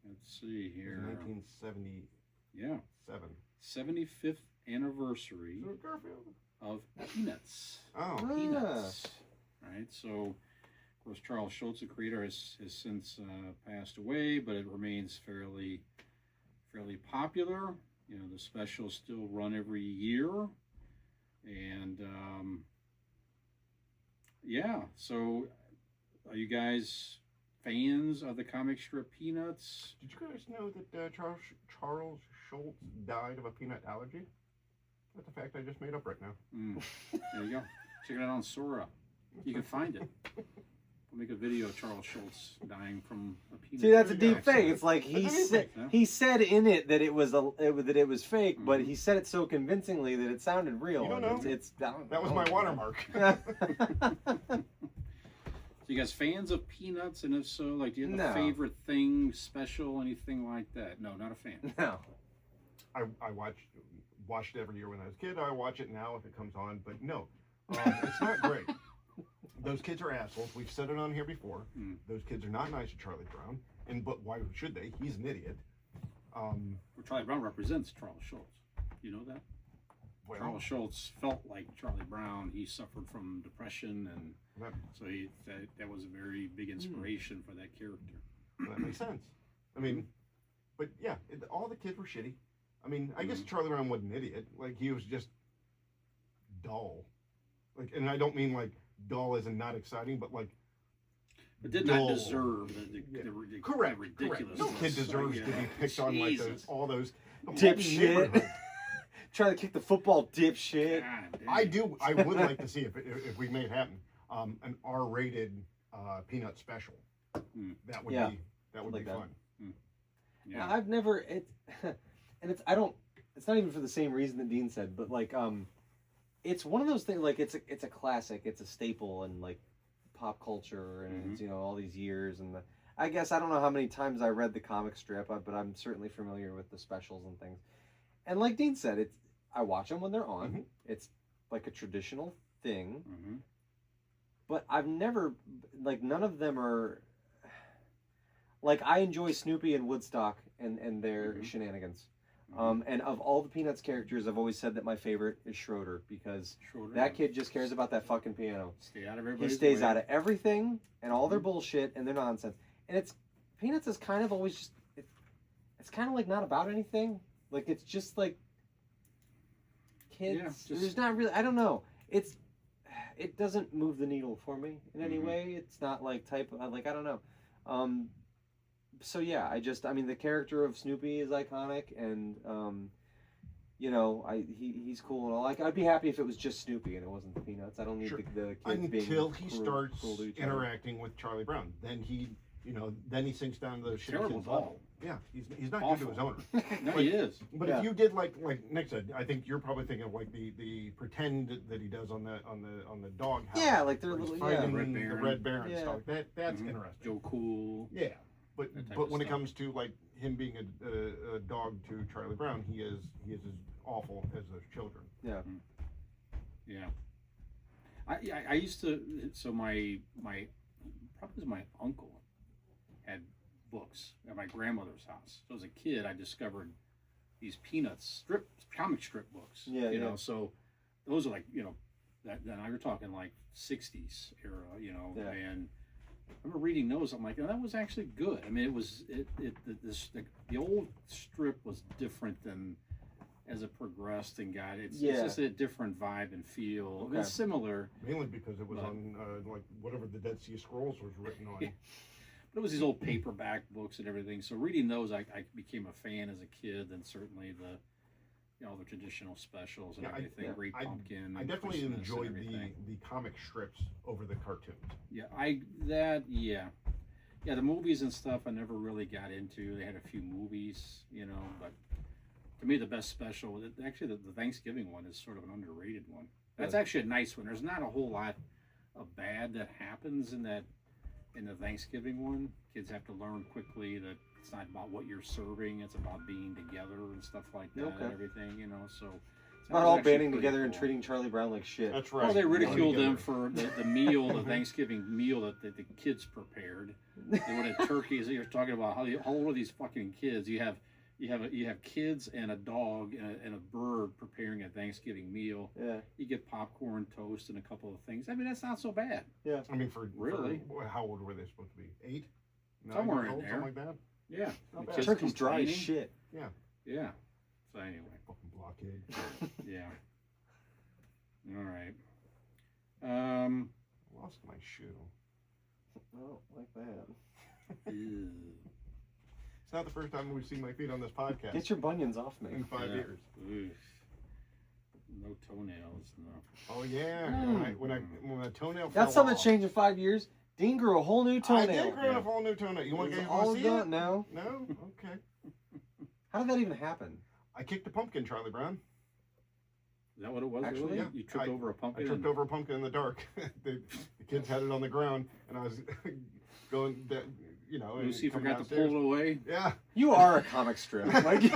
Let's see here. 1977. Yeah. 75th anniversary So Garfield. of Peanuts. Oh. Peanuts. Right. So, of course, Charles Schulz, the creator, has since passed away, but it remains fairly popular. You know, the specials still run every year, and yeah. So, are you guys fans of the comic strip Peanuts? Did you guys know that Charles Schulz died of a peanut allergy? That's a fact I just made up right now. There you go. Check it out on Sora. You can find it. We'll make a video of Charles Schulz dying from a peanut. See, that's a allergy. deep fake. It's like he said in it that it was fake, but he said it so convincingly that it sounded real. You don't know. That was my watermark. So you guys fans of Peanuts? And if so, like, do you have No. a favorite thing, special, anything like that? No, not a fan. No. I watched it every year when I was a kid. I watch it now if it comes on, but no, it's not great. Those kids are assholes. We've said it on here before. Those kids are not nice to Charlie Brown, but why should they? He's an idiot. Well, Charlie Brown represents Charles Schulz. You know that? Well, Charles Schulz felt like Charlie Brown. He suffered from depression, and so that was a very big inspiration for that character. that makes sense. I mean, but yeah, all the kids were shitty. I mean, I guess Charlie Brown wasn't an idiot. Like, he was just dull. Like, and I don't mean like dull as in not exciting, but like. But did dull. not deserve the Correct. ridiculous. No kid deserves to be picked on like all those Dipshit. Trying to kick the football, dipshit. I would like to see if we made it happen, an R-rated Peanut special. That would be that. fun. Yeah. Now, I've never and it's not even for the same reason that Dean said, but like it's one of those things, like it's a classic, it's a staple in like pop culture, and it's, you know, all these years, and I guess I don't know how many times I read the comic strip, but I'm certainly familiar with the specials and things. And like Dean said, I watch them when they're on. It's like a traditional thing. But I've never, like, none of them are, like, I enjoy Snoopy and Woodstock and their shenanigans. And of all the Peanuts characters, I've always said that my favorite is Schroeder, because that kid just cares about that fucking piano. Stay out of He everybody's stays way. out of everything and all their bullshit and their nonsense. And Peanuts is kind of always just, it's kind of like not about anything. Like, it's just like kids. There's not really, I don't know. It doesn't move the needle for me in any way. It's not like I don't know. So yeah, I mean, the character of Snoopy is iconic, and you know, he's cool and all. Like, I'd be happy if it was just Snoopy and it wasn't the Peanuts. I don't need the kids being until he starts cruel to each other. interacting with Charlie Brown. Then he sinks down to the shitty Terrible kid's dog. level. Yeah, he's not good to his owner. No, he is. But if you did like Nick said, I think you're probably thinking of like the pretend that he does on the dog house. Yeah, like they're where he's little fighting Red the Baron. Red Baron Yeah. stuff. That's interesting. Joe Cool. Yeah, but That type but of when it stuff. comes to like him being a dog to Charlie Brown, he is as awful as those children. Yeah. Yeah. I used to, so my probably my uncle had books at my grandmother's house. So as a kid, I discovered these Peanuts comic strip books. Yeah, you yeah. know, so those are like, you know, then I were talking like 60s era, you know, Yeah. and I remember reading those. I'm like, oh, that was actually good. I mean, the old strip was different than as it progressed and got it's just a different vibe and feel. Okay. It's similar, Mainly because it was But- on like whatever the Dead Sea Scrolls was written on. but it was these old paperback books and everything. So reading those, I became a fan as a kid, and certainly you know, all the traditional specials and Yeah, everything. Great I Pumpkin. I and definitely Christmas and enjoyed everything. the comic strips over the cartoons. Yeah, the movies and stuff I never really got into. They had a few movies, you know, but to me the best special, actually the Thanksgiving one is sort of an underrated one. That's actually a nice one. There's not a whole lot of bad that happens in the Thanksgiving one. Kids have to learn quickly that it's not about what you're serving, it's about being together and stuff like that and everything, you know, so It's not all banding together and treating Charlie Brown like shit. That's right. well, they ridiculed them for the meal, the Thanksgiving meal that the kids prepared. They would have turkeys. You're talking about how old are these fucking kids? You have kids and a dog and a bird preparing a Thanksgiving meal. Yeah. You get popcorn, toast, and a couple of things. I mean, that's not so bad. Yeah. I mean, Really? how old were they supposed to be? 8? 9 Somewhere years in old, there. something like that? Yeah. Not The bad. kids Turkey's dry as complaining. shit. Yeah. So anyway, Fucking blockade. yeah. All right. I lost my shoe. Oh, like that. Ew. It's not the first time we've seen my feet on this podcast Get your bunions off me. in 5 years. Oof. No toenails, no. Oh yeah, when a toenail. That's fell something off. that changed in 5 years. Dean grew a whole new I toenail. did grow a whole new toenail. You want to It's get all see done it? now. No, okay. How did that even happen? I kicked a pumpkin, Charlie Brown. Is that what it was? Actually, really? yeah. You tripped over a I pumpkin? tripped over a pumpkin in the dark. the kids had it on the ground, and I was going, you know. and Lucy coming forgot to downstairs. pull it away. Yeah. You are a comic strip. Like,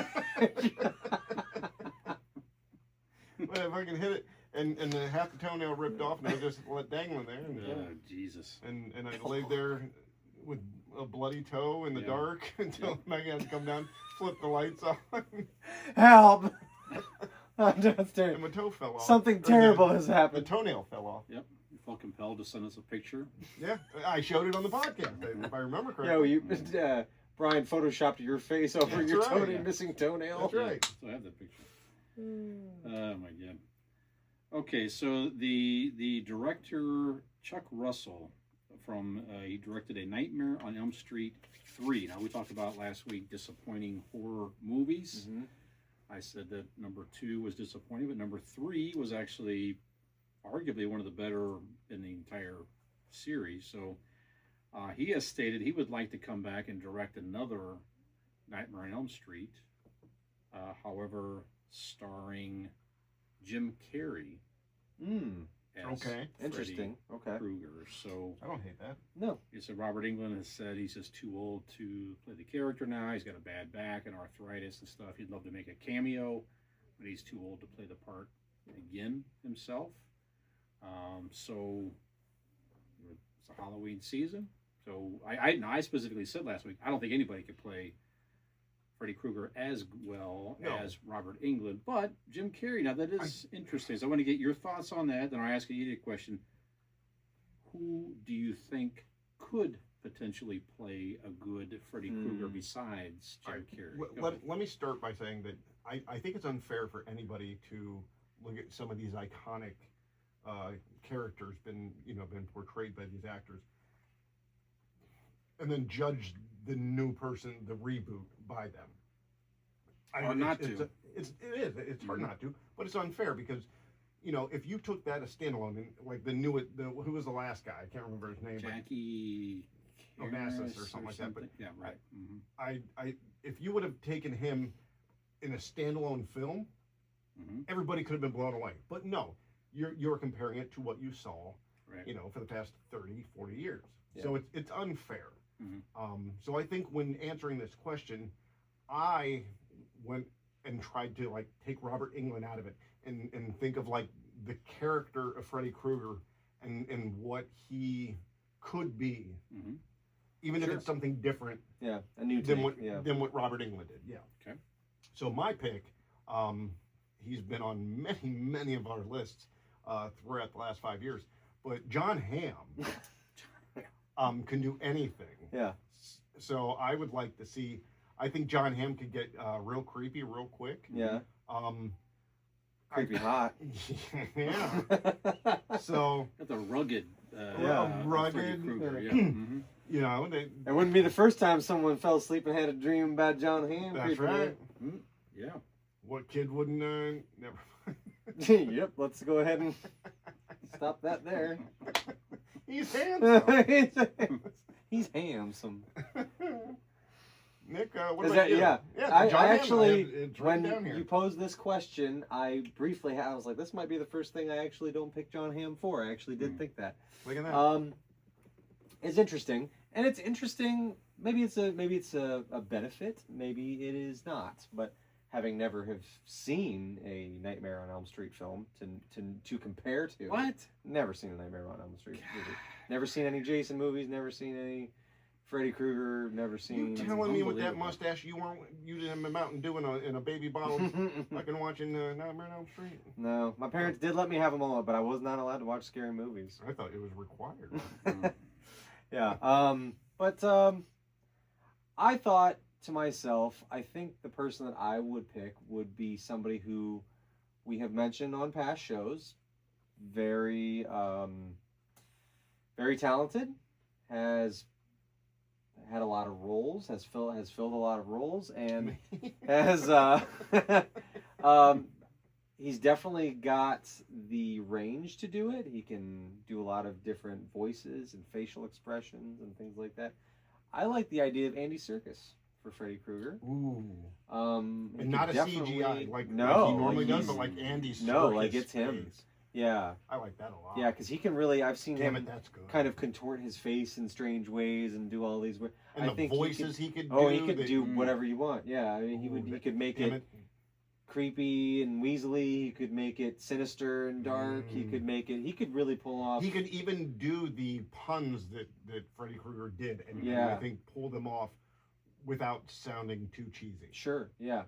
But if I can hit it, and the half the toenail ripped off, and I just let dangling there, Oh, Jesus. and I laid there with a bloody toe in the Yeah. dark until Maggie had to come down, flip the lights on, help! I'm downstairs. and my toe fell off. Something Or terrible has The happened. toenail fell off. Yep. You felt compelled to send us a picture. Yeah, I showed it on the podcast, if I remember Yeah, correctly. Brian photoshopped your face over That's your right. missing toenail. That's right. So I have that picture. Oh, my God. Okay, so the director, Chuck Russell, he directed A Nightmare on Elm Street 3. Now, we talked about last week disappointing horror movies. Mhm. I said that number 2 was disappointing, but number 3 was actually arguably one of the better in the entire series. So he has stated he would like to come back and direct another Nightmare on Elm Street, however, starring Jim Carrey as Okay. Interesting. Freddy Okay. Krueger. So I don't hate that. No. he said Robert Englund has said he's just too old to play the character now. He's got a bad back and arthritis and stuff. He'd love to make a cameo, but he's too old to play the part again himself. So it's a Halloween season. So I specifically said last week, I don't think anybody could play Freddy Krueger as well as Robert Englund, but Jim Carrey. Now that is interesting. So I want to get your thoughts on that. Then I'll ask you a question. Who do you think could potentially play a good Freddy Krueger besides Jim Carrey? Let me start by saying that I think it's unfair for anybody to look at some of these iconic characters been portrayed by these actors and then judge the new person, the reboot, by them. Or not to. It's hard not to, but it's unfair because, if you took that as standalone, and like who was the last guy? I can't remember his name. Jackie Onassis or Harris something like that. But yeah, right. if you would have taken him in a standalone film, everybody could have been blown away. But no, you're comparing it to what you saw, Right. for the past 30, 40 years. Yeah. So it's unfair. So I think when answering this question, I went and tried to take Robert Englund out of it and think of the character of Freddy Krueger and what he could be, even if it's something different Yeah, a new than take. than what Robert Englund did. Yeah. Okay. So my pick, he's been on many of our lists throughout the last 5 years, but John Hamm can do anything. Yeah. So I would like to see. I think John Hamm could get real creepy real quick. Yeah. Creepy hot. Yeah. So Got the rugged. rugged. Freddy Krueger, yeah. It wouldn't be the first time someone fell asleep and had a dream about John Hamm. That's creeping right. in. Yeah. What kid wouldn't? Never. Yep. Let's go ahead and stop that there. He's handsome. He's handsome. Nick, what Is about that, you? yeah. I I actually, it's when written down here. you posed this question, I briefly I was like, this might be the first thing I actually don't pick John Hamm for. I actually did think that. Look at that. It's interesting, and it's interesting. Maybe it's a benefit. Maybe it is not. But having never have seen a Nightmare on Elm Street film to compare to. What? Never seen a Nightmare on Elm Street movie. Never seen any Jason movies. Never seen any Freddy Krueger. Never seen. You telling me with that mustache you didn't come out and doing in a baby bottle, fucking watching Nightmare on Elm Street? No, my parents did let me have them all, but I was not allowed to watch scary movies. I thought it was required. Yeah. But I thought to myself, I think the person that I would pick would be somebody who we have mentioned on past shows. Very, very talented. Has had a lot of roles. Has filled a lot of roles, and has he's definitely got the range to do it. He can do a lot of different voices and facial expressions and things like that. I like the idea of Andy Serkis for Freddy Krueger. Ooh. And not a CGI like he no, normally does, he's- but like Andy Serkis. No, like it's him. face. Yeah, I like that a lot. yeah, because he can really. I've seen Damn him it, that's good. kind of contort his face in strange ways and do all these. And I the think voices he could do. Oh, he could that- do whatever you want. Yeah, I mean, he could make Damn it creepy and weaselly. He could make it sinister and dark. He could make it. He could really pull off. He could even do the puns that Freddy Krueger did, and Yeah. I think pull them off without sounding too cheesy. Sure. Yeah.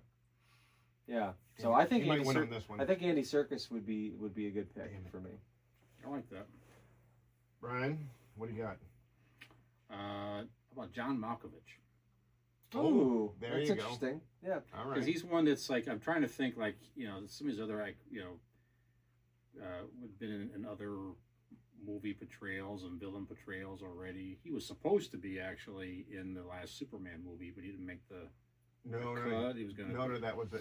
Yeah. So I think he might Andy win Ser- on this one. I think Andy Serkis would be a good pick Damn it. for me. I like that. Brian, what do you got? How about John Malkovich? Ooh, there that's you go. interesting. Yeah. All Because right. he's one that's like, I'm trying to think like, some of his other, like, would have been in other movie portrayals and villain portrayals already. He was supposed to be actually in the last Superman movie, but he didn't make the No, cut. He was going to. no, that was the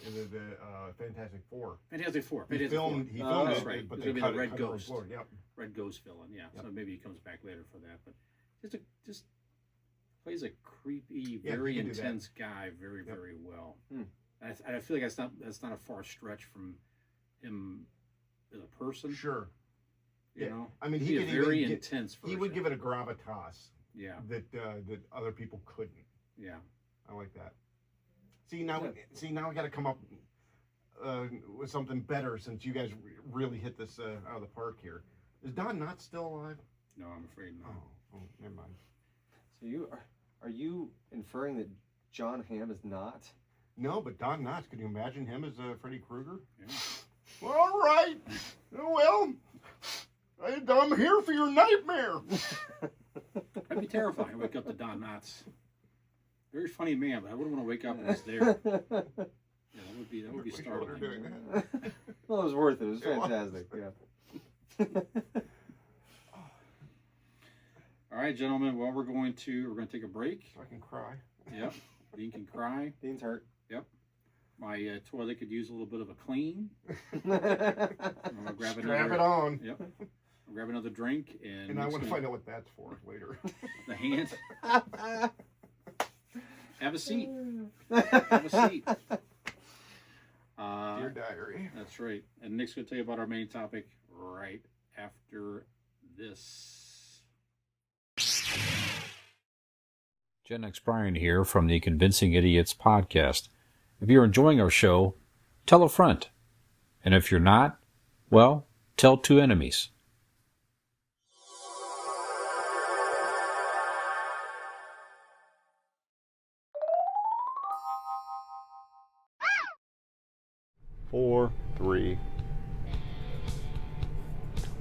Fantastic Four. Fantastic Four. He Fantastic filmed Four. it, That's right. but It was they gonna be cut the Red cut it on Ghost. floor. Yep. Red Ghost villain, yeah. Yep. So maybe he comes back later for that. But just plays a creepy, Yeah, very he can do that. intense guy very, Yep. very well. Hmm. I feel like that's not a far stretch from him as a person. Sure. You Yeah. know, I mean, He'd he be a could very even intense. he would give it a gravitas Yeah, that other people couldn't. yeah. I like that. See now, we got to come up with something better since you guys really hit this out of the park here. Is Don not still alive? No, I'm afraid not. Oh, never mind. So are you inferring that John Hamm is not? No, but Don Knotts. Can you imagine him as Freddy Krueger? Yeah. All right. Well, I'm here for your nightmare. I'd be terrified. Wake up to Don Knotts. Very funny man, but I wouldn't want to wake up and he's there. Yeah, that would be Wish I would've startling. doing that. Well, it was worth it. It was It was. fantastic. Yeah. All right, gentlemen. Well, we're going to take a break. So I can cry. Yep. Dean can cry. Dean's hurt. My toilet could use a little bit of a clean. I'm gonna grab Strap another. it on. Yep. I'll grab another drink and. And I Nick's want to gonna- find out what that's for later. the hand. Have a seat. Have a seat. Dear diary. That's right. And Nick's going to tell you about our main topic right after this. Gen X Brian here from the Convincing Idiots podcast. If you're enjoying our show, tell a friend. And if you're not, well, tell two enemies. Four, three.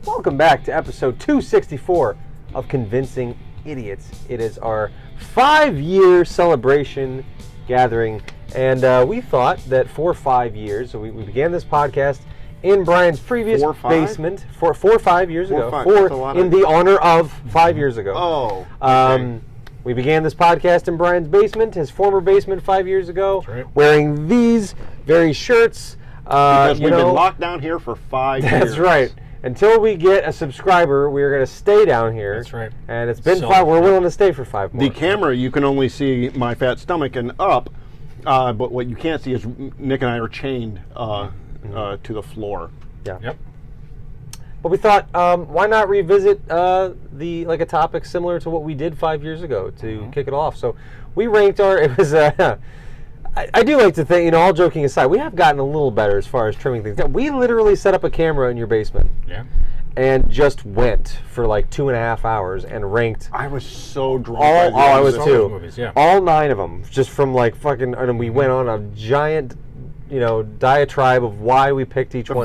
Welcome back to episode 264 of Convincing Idiots. It is our 5-year celebration gathering, and we thought that for 5 years, so we began this podcast in Brian's previous 4 or 5? basement for 4 or 5 years 4 or ago. 5, that's a lot in of- the honor of 5 years ago. Oh. Um, We began this podcast in Brian's basement, his former basement 5 years ago, That's right. wearing these very shirts. Because we've been locked down here for 5 years. That's right. Until we get a subscriber, we're going to stay down here. That's right. And it's been 5. We're willing to stay for 5 more. The camera, you can only see my fat stomach and up, but what you can't see is Nick and I are chained to the floor. Yeah. Yep. But we thought, why not revisit a topic similar to what we did 5 years ago to kick it off? So we ranked it was, I do like to think, all joking aside, we have gotten a little better as far as trimming things down. We literally set up a camera in your basement. Yeah. And just went for like 2.5 hours and ranked. I was so drunk. I was too. Movies, yeah. All 9 of them, just from like fucking, and we went on a giant, diatribe of why we picked each one.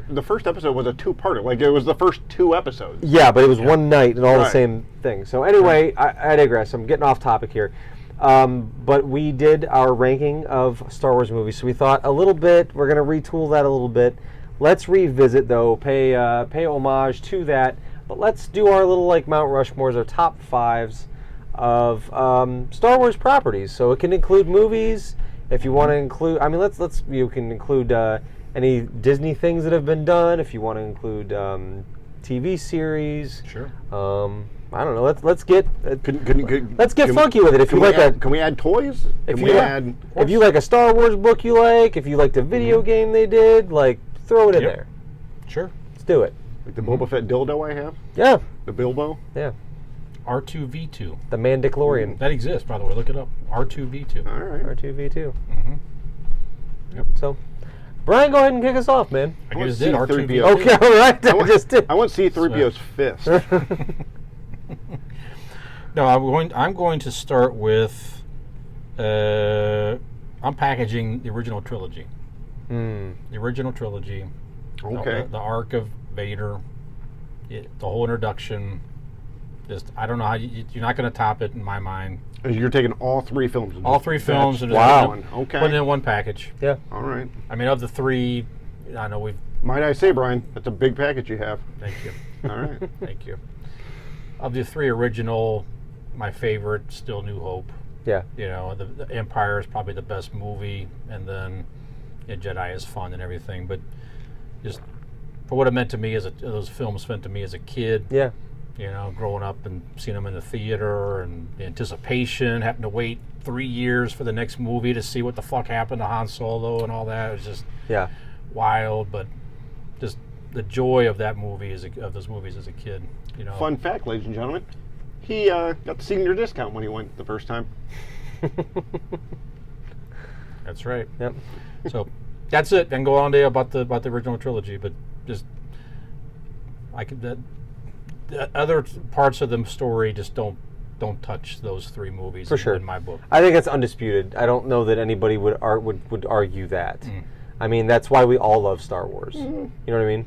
The first episode was a 2-parter. Like, it was the first 2 episodes. Yeah, but it was one night and all the Right. same thing. So anyway, I digress. I'm getting off topic here. But we did our ranking of Star Wars movies, so we thought a little bit, we're going to retool that a little bit. Let's revisit, though, pay homage to that, but let's do our little, Mount Rushmores, our top 5s of Star Wars properties. So it can include movies, if you want to include, you can include any Disney things that have been done, if you want to include TV series. Sure. I don't know. Let's get let's get can- funky with it. If Can you we like add, can we add toys? if Can you we like- add? if you like a Star Wars book you like, if you like the video game they did, throw it in Yep. there. Sure. Let's do it. Like the Boba Fett dildo I have? Yeah, The Bilbo? yeah. R2V2. The Mandalorian. That exists, by the way. Look it up. R2V2. All right. R2V2. Yep. So, Brian, go ahead and kick us off, man. I want just did C-3PO. R2V2. Okay, all right. I just did. I want C-3PO's fist. No, I'm going to start with. I'm packaging the original trilogy. The original trilogy. Okay. The arc of Vader. The whole introduction. Just I don't know how you're not going to top it in my mind. You're taking all 3 films. and All just 3 films and wow. just Okay. put it in one package. Yeah. All right. I mean, of the 3, I know we've. Might I say, Brian, that's a big package you have. Thank you. All right. Thank you. Of the 3 original, my favorite still New Hope. Yeah. The Empire is probably the best movie, and then Jedi is fun and everything. But just for what it meant to me those films meant to me as a kid. Yeah. Growing up and seeing them in the theater, and the anticipation, having to wait 3 years for the next movie to see what the fuck happened to Han Solo and all that. It was just wild, but just the joy of that movie of those movies as a kid. Fun fact, ladies and gentlemen. He got the senior discount when he went the first time. That's right. Yep. So that's it. And go on to about the original trilogy, but just the other parts of the story just don't touch those 3 movies For sure. in my book. I think it's undisputed. I don't know that anybody would argue that. I mean, that's why we all love Star Wars. You know what I mean?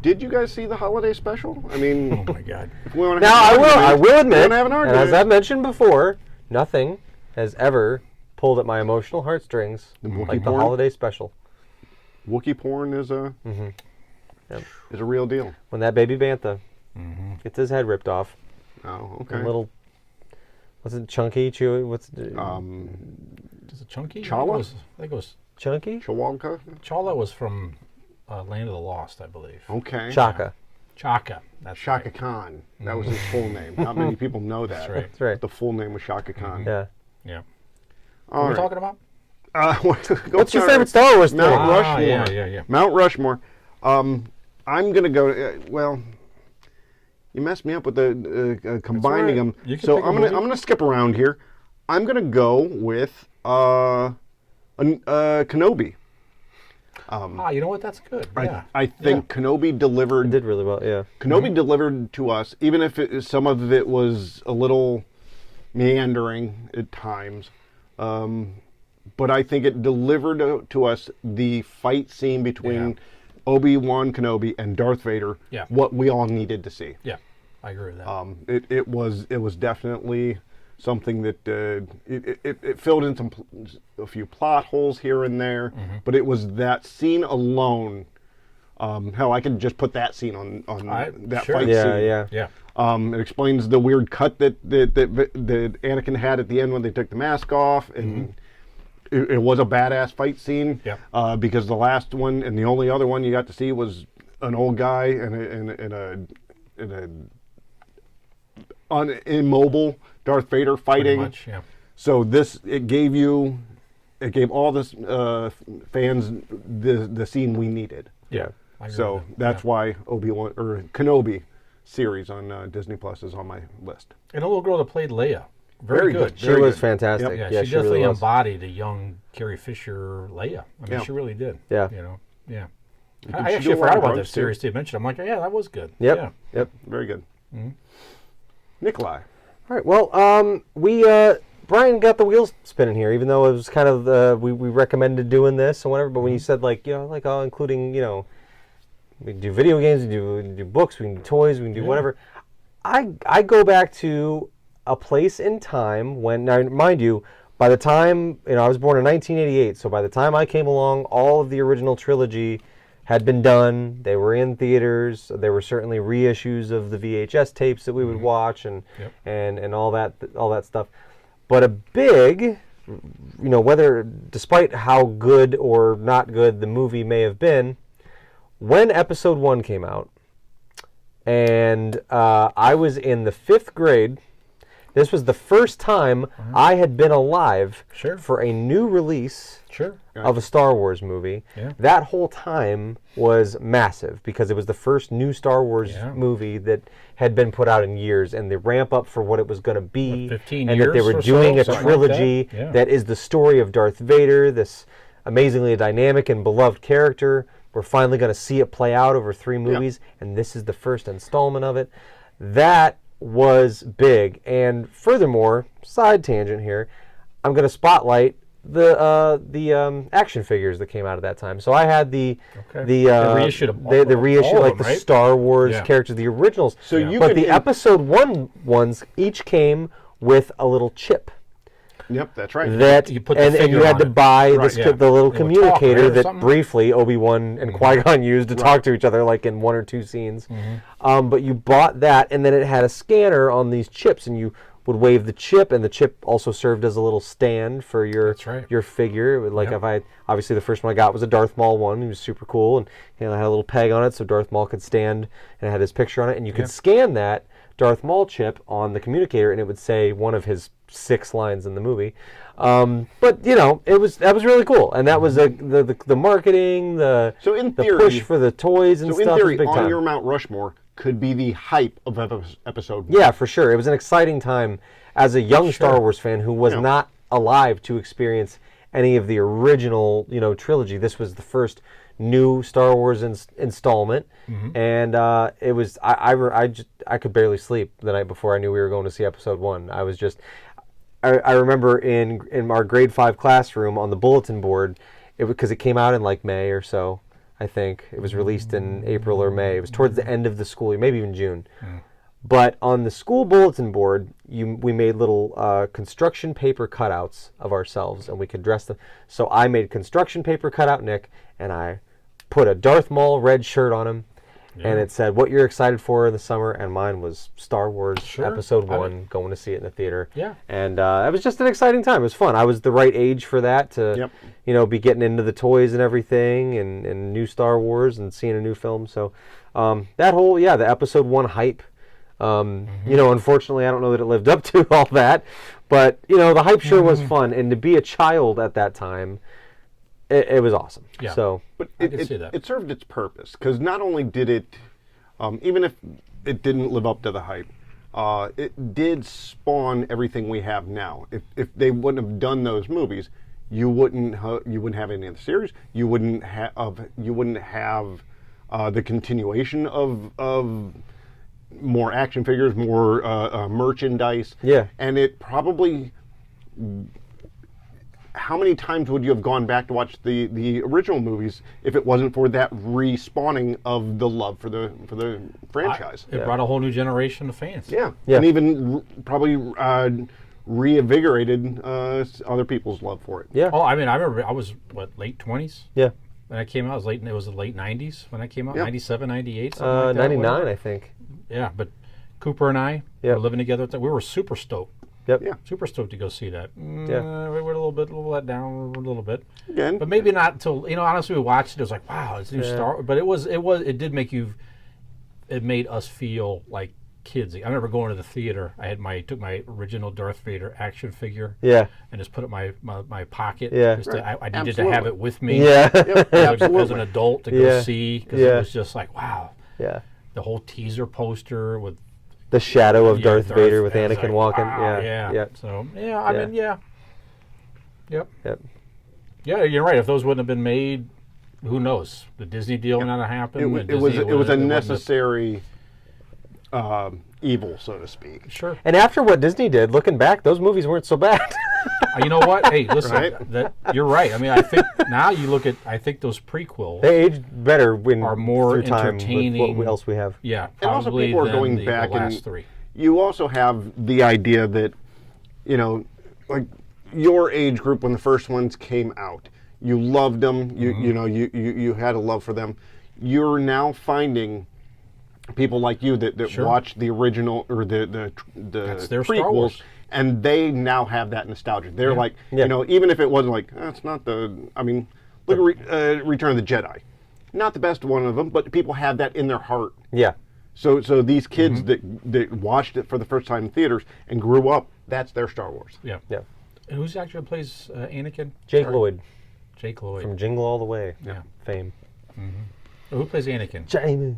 Did you guys see the holiday special? I mean, Oh my God. if we want to Now, I will admit, have an and argument. as I've mentioned before, nothing has ever pulled at my emotional heartstrings Wookiee like the porn? holiday special. Wookiee porn is a Yep. is a real deal. When that baby Bantha gets his head ripped off. Oh, And okay. little, what's it, Chunky? Chewy? What's Is it Chunky? Chala? I think it was Chunky? Chihuahua? Chala was from Land of the Lost, I believe. Okay. Chaka. Chaka. That's Shaka right. Khan. That was his full name. Not many people know that. That's right. That's right. The full name was Shaka Khan. Yeah. Yeah. All What are we right. talking about? What's your favorite Star Wars thing? Mount Rushmore. Yeah. Mount Rushmore. I'm going to go. Well, you messed me up with the combining right. them. You can So pick a I'm movie. going to skip around here. I'm going to go with Kenobi. You know what? That's good. Yeah. I think Kenobi delivered. It did really well, yeah. Kenobi delivered to us, even if some of it was a little meandering at times. But I think it delivered to us the fight scene between Obi-Wan Kenobi and Darth Vader. Yeah. What we all needed to see. Yeah. I agree with that. It was definitely something that it filled in a few plot holes here and there, but it was that scene alone. Hell, I could just put that scene on that sure. fight Yeah, scene. yeah. Yeah. It explains the weird cut that Anakin had at the end when they took the mask off, and it was a badass fight scene. Yeah. Because the last one and the only other one you got to see was an old guy and an immobile Darth Vader fighting. Pretty much, yeah. So it gave all the fans the scene we needed. Yeah. I agree So with that. that's why Obi-Wan or Kenobi series on Disney Plus is on my list. And the little girl that played Leia. Very good. She was fantastic. Yeah, Yeah, she definitely really was. embodied a young Carrie Fisher Leia. I mean, she really did. Yeah. You know, yeah. Did I she actually do a lot forgot of about drugs, that series too. You mentioned. I'm like, yeah, that was good. Yep. Yeah. Yep. Very good. Nikolai. All right. Well, Brian got the wheels spinning here, even though it was kind of we recommended doing this and whatever. But when you said including we can do video games, we can do books, we can do toys, we can do whatever. I go back to a place in time when, now mind you, by the time I was born in 1988, so by the time I came along, all of the original trilogy had been done. They were in theaters. There were certainly reissues of the VHS tapes that we would watch and all that stuff. But a big, whether despite how good or not good the movie may have been, when Episode 1 came out, and I was in the 5th grade. This was the first time I had been alive for a new release of a Star Wars movie. Yeah. That whole time was massive because it was the first new Star Wars movie that had been put out in years, and the ramp up for what it was going to be, 15 and years that they were or doing a something trilogy like that? Yeah. that is the story of Darth Vader, this amazingly dynamic and beloved character. We're finally going to see it play out over 3 movies, and this is the first installment of it. That was big. And furthermore, side tangent here, I'm going to spotlight the action figures that came out at that time. So I had the reissued the reissue, all of like them, the right? Star Wars Yeah. characters, the originals. So you but could the Episode 1 ones each came with a little chip. Yep, that's right. That You put the and figure you had on to it. buy Right, this yeah. the little It would talk, communicator right, or that something? briefly Obi-Wan and Qui-Gon used to talk to each other, like in 1 or 2 scenes. But you bought that, and then it had a scanner on these chips, and you would wave the chip, and the chip also served as a little stand for your your figure. It would, like if I obviously the first one I got was a Darth Maul one. He was super cool, and it had a little peg on it so Darth Maul could stand, and it had his picture on it, and you could scan that Darth Maul chip on the communicator, and it would say one of his 6 lines in the movie. But that was really cool, and that was the marketing, the push for the toys and stuff. So in theory, was big on time. your Mount Rushmore could be the hype of Episode 1. Yeah, for sure. It was an exciting time as a young Star Wars fan who was not alive to experience any of the original, trilogy. This was the first new Star Wars installment, and it was. I could barely sleep the night before I knew we were going to see Episode 1. I was just. I remember in our grade 5 classroom on the bulletin board, because it came out in like May or so. I think it was released in April or May. It was towards the end of the school year, maybe even June. But on the school bulletin board, we made little construction paper cutouts of ourselves, and we could dress them. So I made construction paper cutout Nick, and I put a Darth Maul red shirt on him, and it said, "What you're excited for in the summer," and mine was Star Wars Episode 1, going to see it in the theater. Yeah. And it was just an exciting time. It was fun. I was the right age for that to, be getting into the toys and everything, and new Star Wars and seeing a new film. So that whole, the Episode 1 hype, unfortunately, I don't know that it lived up to all that, but, the hype sure was fun. And to be a child at that time, it was awesome. Yeah. So, But I can see that. it served its purpose, because not only did it, even if it didn't live up to the hype, it did spawn everything we have now. If they wouldn't have done those movies, you wouldn't have any of the series. You wouldn't have the continuation of more action figures, more merchandise. Yeah. And it probably. How many times would you have gone back to watch the original movies if it wasn't for that respawning of the love for the franchise? It brought a whole new generation of fans. Yeah. Yeah. And even probably reinvigorated other people's love for it. yeah. Oh, I mean, I remember I was late 20s Yeah. when I came out. It was the late 90s when I came out. Yep. 97, 98, something like that. 99, whatever. I think. Yeah, but Cooper and I Yep. were living together. We were super stoked. Yep. Yeah. Super stoked to go see that. Yeah. We were a little let down a little bit. Again, But maybe not until, honestly, we watched it. It was like, wow, it's a new Yeah. Star. But it did make you. It made us feel like kids. I remember going to the theater. Took my original Darth Vader action figure. Yeah. And just put it in my pocket. Yeah. Just Right. I needed to have Absolutely. it with me. Yeah. As an adult to go Yeah. see, because Yeah. it was just like, wow, Yeah. the whole teaser poster with The shadow of yeah, Darth Vader with I was Anakin like, walking. wow, Yeah. yeah. So I Yeah. mean, yeah. Yep. Yep. Yeah, you're right. If those wouldn't have been made, who knows? The Disney deal not have happened. it was a necessary evil, so to speak. Sure. And after what Disney did, looking back, those movies weren't so bad. You know what? Hey, listen. Right? You're right. I mean, I think now you look at. I think those prequels. They aged better when Are more through time entertaining. with what else we have. Yeah, And also probably people are than going the back last and three. you also have the idea that, like your age group when the first ones came out, you loved them. You had a love for them. You're now finding people like you that Sure. watch the original or the That's their Star prequels, Wars. and they now have that nostalgia. They're like, Yeah. even if it wasn't like, it's not the. I mean, look at Return of the Jedi, not the best one of them, but people have that in their heart. Yeah. So these kids that watched it for the first time in theaters and grew up, that's their Star Wars. Yeah. Yeah. And who's the actor that plays Anakin? Jake Sorry. Lloyd Jake Lloyd. from Jingle All the Way. Yeah. Fame. Who plays Anakin? Jamie.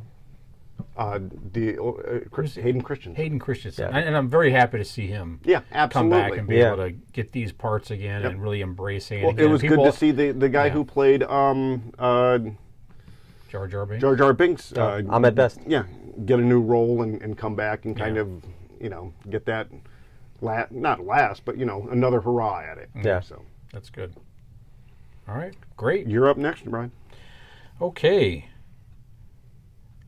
Hayden Christensen. Hayden Christensen. Yeah. And I'm very happy to see him Yeah, come absolutely. back and be Yeah. able to get these parts again Yep. and really embrace Anakin. Well, it was People- good to see the guy Yeah. who played Jar Jar Binks. Jar Jar Binks. Ahmed Best. Yeah, get a new role and come back and kind Yeah. of get that not last, but another hurrah at it. Yeah. So That's good. All right, great. you're up next, Brian. Okay.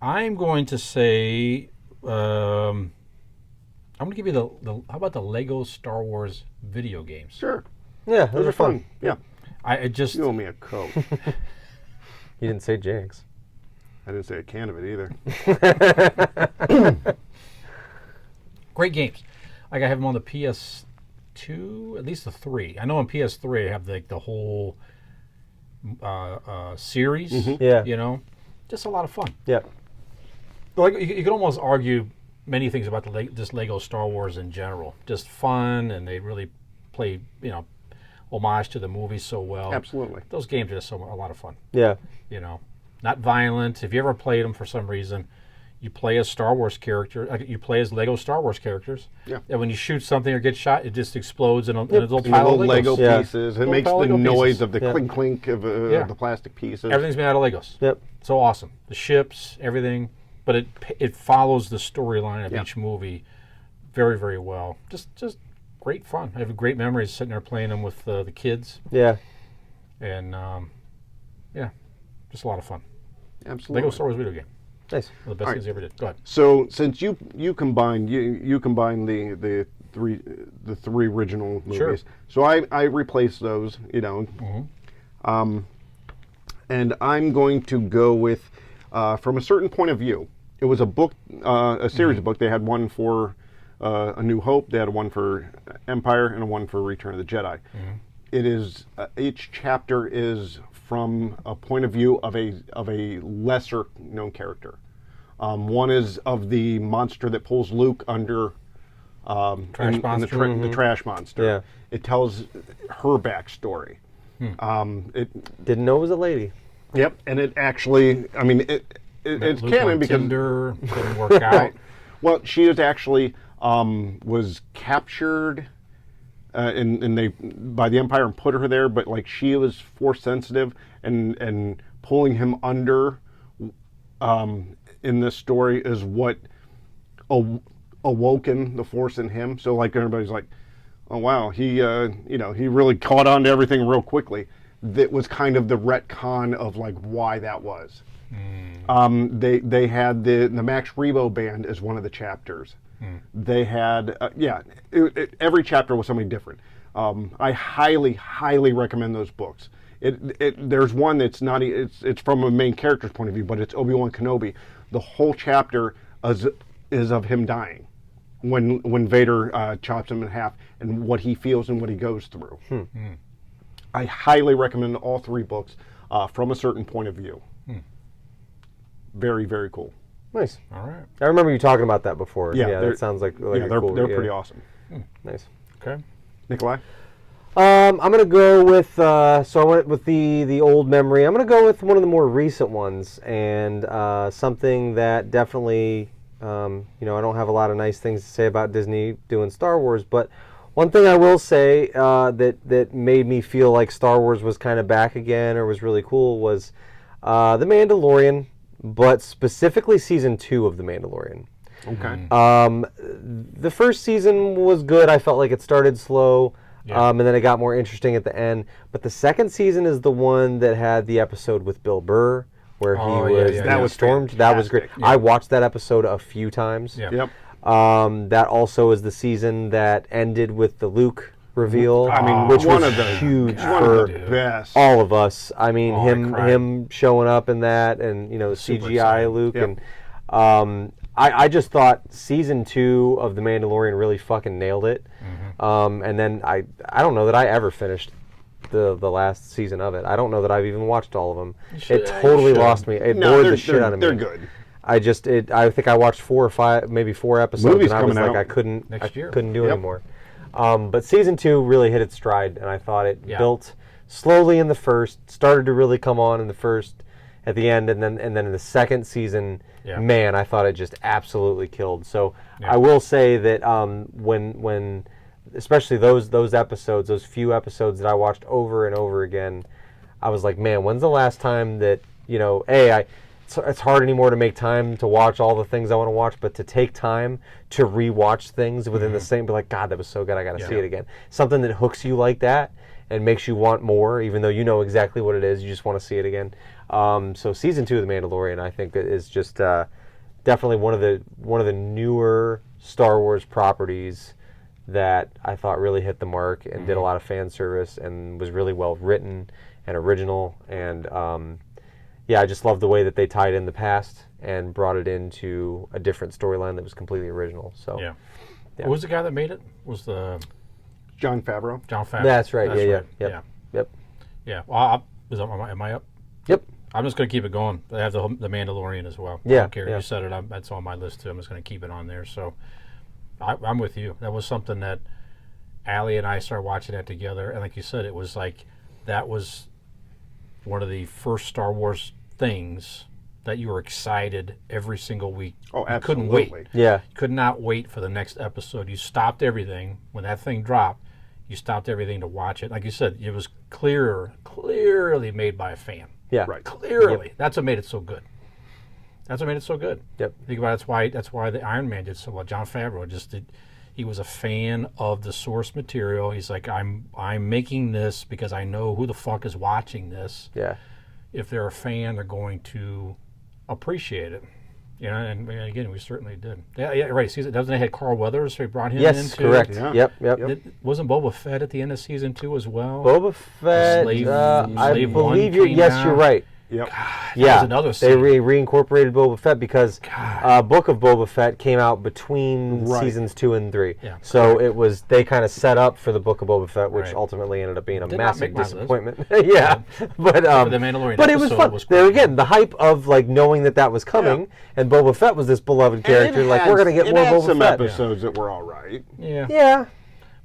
I'm going to say, I'm going to give you the how about the Lego Star Wars video games? Sure, Yeah, those are fun. Yeah, I just, you owe me a Coke. You didn't say Jinx. I didn't say a can of it either. great games. Like I have them on the PS2, at least the 3. I know on PS3 I have the whole series. Yeah. Just a lot of fun. Yeah. Like you can almost argue many things about this Lego Star Wars in general. Just fun, and they really play homage to the movie so well. Absolutely. Those games are just a lot of fun. Yeah. Not violent. If you ever played them for some reason, you play as Star Wars character. You play as Lego Star Wars characters. Yeah. And when you shoot something or get shot, it just explodes in a little And the pile of little Lego Legos. Yeah. pieces. It Little makes pile the of Lego noise pieces. of the Yeah. clink clink of Yeah. the plastic pieces. Everything's made out of Legos. Yep. So awesome. The ships, everything, but it follows the storyline of Yeah. each movie very, very well. Just great fun. I have great memories sitting there playing them with the kids, Yeah. and yeah, just a lot of fun. Absolutely. Lego Star Wars video game, Nice. one of the best things they ever did. Go ahead. So since you combine the three original movies, Sure. so I replaced those, and I'm going to go with from a certain point of view. It was a book, a series of books. They had one for A New Hope, they had one for Empire, and one for Return of the Jedi. It is each chapter is from a point of view of a lesser known character. One is of the monster that pulls Luke under Trash monster? the trash monster. Yeah. It tells her backstory. Didn't know it was a lady. Yep, and it actually, I mean, it's Luke canon on because Tinder didn't work out. well, she was actually was captured. And they by the Empire and put her there, but like she was force sensitive and pulling him under in this story is what awoken the force in him. So like everybody's like, oh wow, he he really caught on to everything real quickly. That was kind of the retcon of like why that was. They had the Max Rebo band as one of the chapters. They had every chapter was something different. I highly recommend those books. There's one that's not it's from a main character's point of view, but it's Obi-Wan Kenobi. The whole chapter is of him dying when Vader chops him in half, and what he feels and what he goes through. I highly recommend all 3 books from a certain point of view. Very, very cool. Nice. All right. I remember you talking about that before. Yeah, that sounds like they're a cool. they're pretty awesome. Nice. Okay. Nikolai? I'm gonna go with so I went with the old memory. I'm gonna go with one of the more recent ones, and something that definitely I don't have a lot of nice things to say about Disney doing Star Wars, but one thing I will say that made me feel like Star Wars was kind of back again or was really cool was The Mandalorian, but specifically season 2 of The Mandalorian. Okay. The first season was good. I felt like it started slow. Yeah. And then it got more interesting at the end. But the second season is the one that had the episode with Bill Burr, where he was stormed. That was great. Yeah. I watched that episode a few times. Yeah. Yep. That also is the season that ended with the Luke reveal. I mean, which one was of the huge one for of the best. all of us. I mean, Oh, I cried. him showing up in that, and the Super CGI exciting. Luke, Yep. and I just thought season 2 of The Mandalorian really fucking nailed it. And then I don't know that I ever finished the last season of it. I don't know that I've even watched all of them. should- It totally you should. lost me. It No, bored they're- the shit out of me. they're good. I think I watched 4 or 5, maybe 4 episodes, Movie's and I was coming like, out I couldn't next year. couldn't do Yep. anymore. But season 2 really hit its stride, and I thought it Yeah. built slowly in the first, started to really come on in the first, at the end, and then in the second season, Yeah. man, I thought it just absolutely killed. So Yeah. I will say that when especially those episodes, those few episodes that I watched over and over again, I was like, man, when's the last time that it's hard anymore to make time to watch all the things I want to watch, but to take time to rewatch things within the same, be like, God, that was so good, I got to see it again. Something that hooks you like that and makes you want more, even though you know exactly what it is, you just want to see it again. So season 2 of The Mandalorian, I think, is just definitely one of the newer Star Wars properties that I thought really hit the mark and did a lot of fan service and was really well written and original. And I just love the way that they tied in the past and brought it into a different storyline that was completely original. So Yeah. Who was the guy that made it? Was the Jon Favreau. John Favreau? That's right. That's Yeah. right. Yep. Yep. Yeah. Well, am I up? Yep. I'm just going to keep it going. I have the Mandalorian as well. Yeah, I don't care. yeah. You said it. That's on my list too. I'm just going to keep it on there. So I'm with you. That was something that Allie and I started watching that together. And like you said, it was like that was one of the first Star Wars things that you were excited every single week. Oh, You couldn't wait. absolutely. Yeah. Could not wait for the next episode. You stopped everything. When that thing dropped, you stopped everything to watch it. Like you said, it was clearly made by a fan. Yeah. Right. Clearly. That's what made it so good. That's what made it so good. Yep. Think about it, that's why the Iron Man did so well. Jon Favreau just did. He was a fan of the source material. He's like, I'm making this because I know who the fuck is watching this. Yeah. If they're a fan, they're going to appreciate it. You know, and again, we certainly did. Yeah, right. Doesn't it have Carl Weathers? So we brought him in Yes. too. Correct. Yeah. Yep. Wasn't Boba Fett at the end of season 2 as well? Boba Fett. Slave- I Slave believe One you're. came Yes, out. you're right. Yep. That Yeah, was another they scene. reincorporated Boba Fett because Book of Boba Fett came out between Right. seasons 2 and 3. Yeah, so it was they kind of set up for the Book of Boba Fett, which Right. ultimately ended up being a Did not massive make my list. disappointment. Yeah, but The Mandalorian but it was episode fun. was There cool. again, the hype of like knowing that was coming, and Boba Fett was this beloved character. And it Like had- we're gonna get it more had Boba some Fett. episodes that were all right. Yeah. Yeah,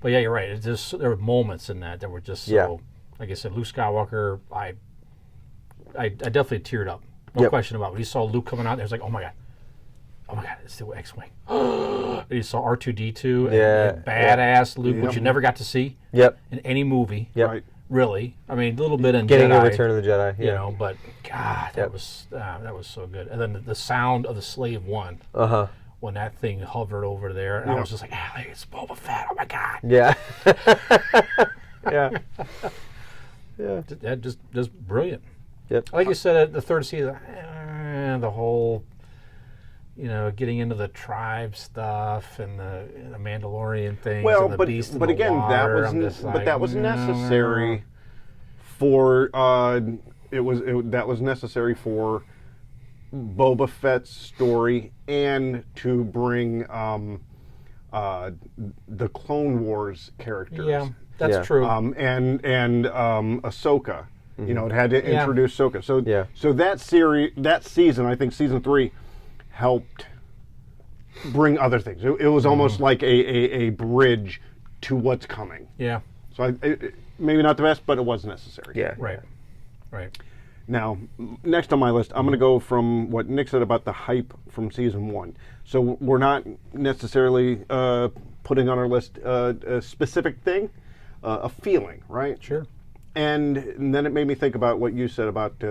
But yeah, you're right. It's just there were moments in that were just so. Yeah. Like I said, Luke Skywalker. I definitely teared up. No Yep. question about it. When you saw Luke coming out, there was like, oh my god, it's the X-wing. And you saw R2D2, Yeah, and badass Luke, Yep. which you never got to see yep, in any movie. yep. Right. Really, I mean, a little bit in Getting Jedi, a Return of the Jedi. Yeah. you know, but God, that Yep. was so good. And then the sound of the Slave One. Uh huh. When that thing hovered over there, and I Yeah. was just like, "Allie, it's Boba Fett! Oh my god!" Yeah. Yeah. Yeah. Just brilliant. Yep. Like you said, at the third season, the whole, getting into the tribe stuff and the Mandalorian things Well, and the but beast in but the again, water, I'm just like, that was necessary for that was necessary for Boba Fett's story and to bring the Clone Wars characters. Yeah, that's true. And Ahsoka. You know, it had to introduce Ahsoka. So that season, I think season 3, helped bring other things. It was almost like a bridge to what's coming. Yeah. So maybe not the best, but it was necessary. Yeah. Right. Now, next on my list, I'm going to go from what Nick said about the hype from season 1. So we're not necessarily putting on our list a specific thing, a feeling, right? Sure. And then it made me think about what you said about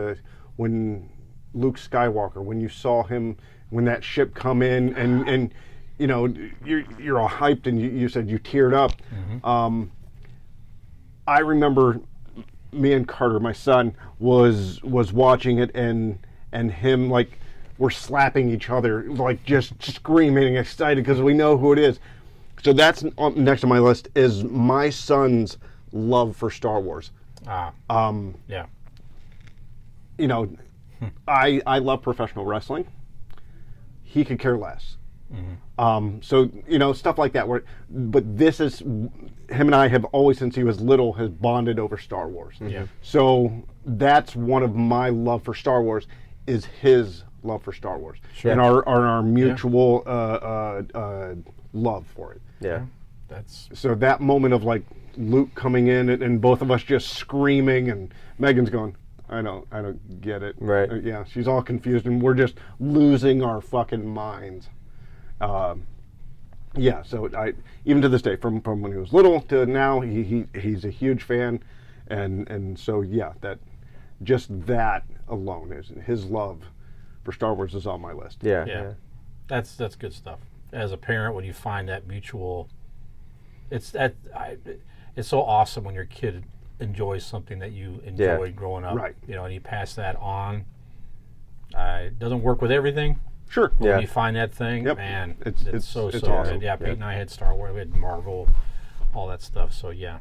when Luke Skywalker, when you saw him, when that ship come in, and you know, you're all hyped, and you said you teared up. I remember me and Carter, my son, was watching it, and him, like, we're slapping each other, like, just screaming and excited because we know who it is. So that's next on my list is my son's love for Star Wars. Yeah. You know, I love professional wrestling. He could care less. So, you know, stuff like that. But this is, him and I have always, since he was little, has bonded over Star Wars. Yeah. So that's one of my love for Star Wars, is his love for Star Wars. Sure. And our mutual love for it. Yeah. So that moment of, like, Luke coming in and both of us just screaming, and Megan's going, I don't get it. Right. Yeah, she's all confused, and we're just losing our fucking minds. Yeah, so even to this day, from when he was little to now, he's a huge fan, and so yeah, that alone is his love for Star Wars is on my list. Yeah. That's good stuff. As a parent, when you find that mutual, it's so awesome when your kid enjoys something that you enjoyed growing up. Right. You know, and you pass that on. It doesn't work with everything. Sure. But when you find that thing, man, it's so awesome. good. Yeah, Pete and I had Star Wars, we had Marvel, all that stuff. So yeah.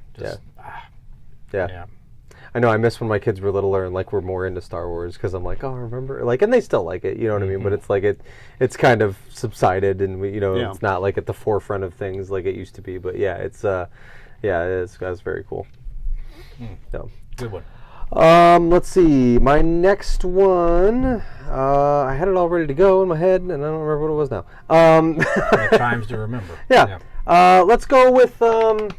I know I miss when my kids were littler and, like, were more into Star Wars, because I'm like, oh, remember, like, and they still like it, you know what I mean? But it's like it's kind of subsided, and it's not like at the forefront of things like it used to be. But yeah, it's that's very cool. So Good one. Let's see. My next one, I had it all ready to go in my head, and I don't remember what it was now. Times to remember. Yeah. Let's go with what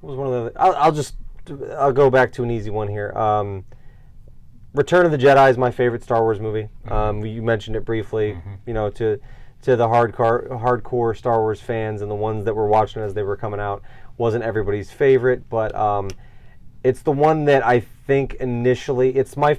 was one of the? I'll go back to an easy one here. Return of the Jedi is my favorite Star Wars movie. You mentioned it briefly. You know, to the hardcore Star Wars fans and the ones that were watching as they were coming out, wasn't everybody's favorite, but it's the one that I think initially, I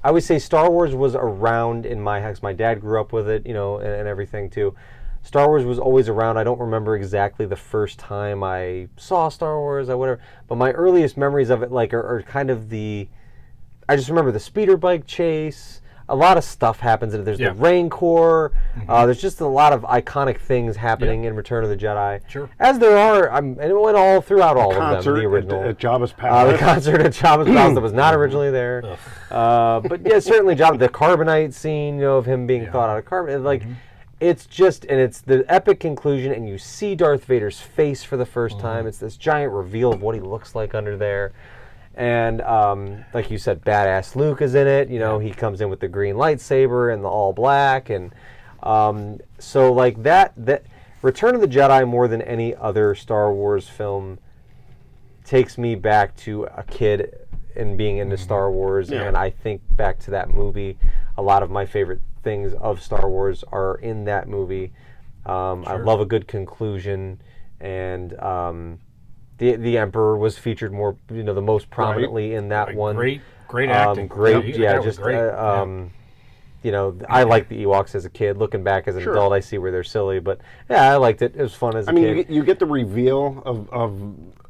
always say Star Wars was around in my house. My dad grew up with it, you know, and everything too. Star Wars was always around. I don't remember exactly the first time I saw Star Wars or whatever, but my earliest memories of it, like, are kind of I just remember the speeder bike chase. A lot of stuff happens in it. There's the Rancor. There's just a lot of iconic things happening in Return of the Jedi. Sure. As there are, and it went all throughout all of them. The original at Jabba's Palace. The concert at Jabba's Palace that was not originally there. But yeah, certainly Jabba, the Carbonite scene, you know, of him being thawed out of carbon, like. It's just, and it's the epic conclusion, and you see Darth Vader's face for the first time. It's this giant reveal of what he looks like under there. And like you said, badass Luke is in it. You know, he comes in with the green lightsaber and the all black. And so, like, that Return of the Jedi, more than any other Star Wars film, takes me back to a kid and being into Star Wars. And I think back to that movie. A lot of my favorite things of Star Wars are in that movie. I love a good conclusion, and the Emperor was featured more, you know, the most prominently in that one. Great acting. Great, Just great. You know, I liked the Ewoks as a kid. Looking back as an adult, I see where they're silly, but yeah, I liked it. It was fun as a kid. You get the reveal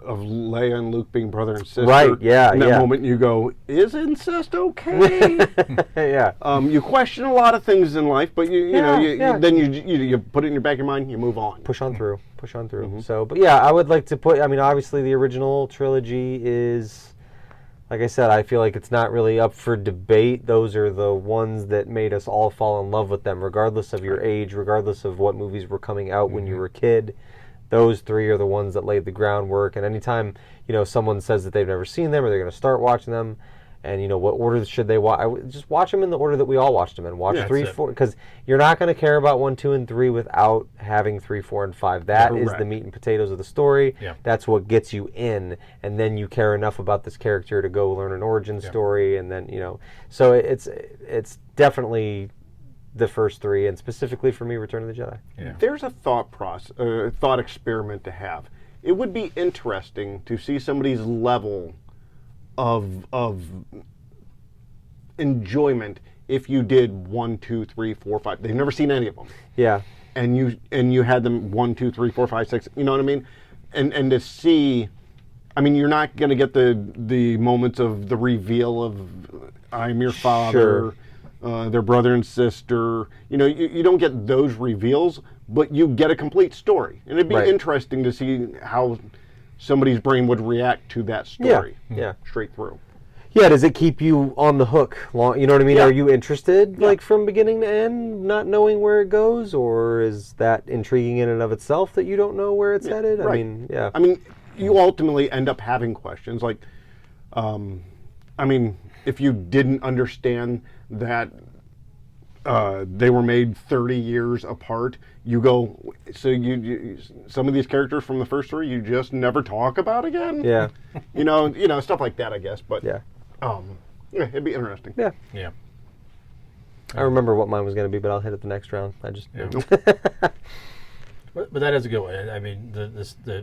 of Leia and Luke being brother and sister. Right, yeah, in that moment, you go, is incest okay? Yeah. You question a lot of things in life, but then you put it in your back of your mind, you move on. Push on through. So, but yeah, I would like to put, I mean, obviously the original trilogy is Like I said, I feel like it's not really up for debate. Those are the ones that made us all fall in love with them, regardless of your age, regardless of what movies were coming out when you were a kid. Those three are the ones that laid the groundwork. And anytime, someone says that they've never seen them or they're going to start watching them, and what order should they watch? Just watch them in the order that we all watched them in. Watch 3, 4, because you're not going to care about 1, 2, and 3 without having 3, 4, and 5. That is the meat and potatoes of the story. Yeah. That's what gets you in, and then you care enough about this character to go learn an origin story, and then So it's definitely the first 3, and specifically for me, Return of the Jedi. Yeah. There's a thought experiment to have. It would be interesting to see somebody's level of enjoyment if you did 1, 2, 3, 4, 5. They've never seen any of them. Yeah. And you had them 1, 2, 3, 4, 5, 6. You know what I mean? And to see, I mean, you're not going to get the moments of the reveal of I'm your father, their brother and sister. You don't get those reveals, but you get a complete story. And it'd be interesting to see how somebody's brain would react to that story. Yeah. Straight through. Yeah, does it keep you on the hook long? You know what I mean? Yeah. Are you interested, like, from beginning to end, not knowing where it goes? Or is that intriguing in and of itself that you don't know where it's headed? Right. I mean, you ultimately end up having questions. Like, if you didn't understand that they were made 30 years apart, you go, so you some of these characters from the first 3 you just never talk about again? Yeah. Stuff like that, I guess. But yeah, it'd be interesting. Yeah. Yeah. I remember what mine was going to be, but I'll hit it the next round. I just... Yeah. But that is a good one. I mean,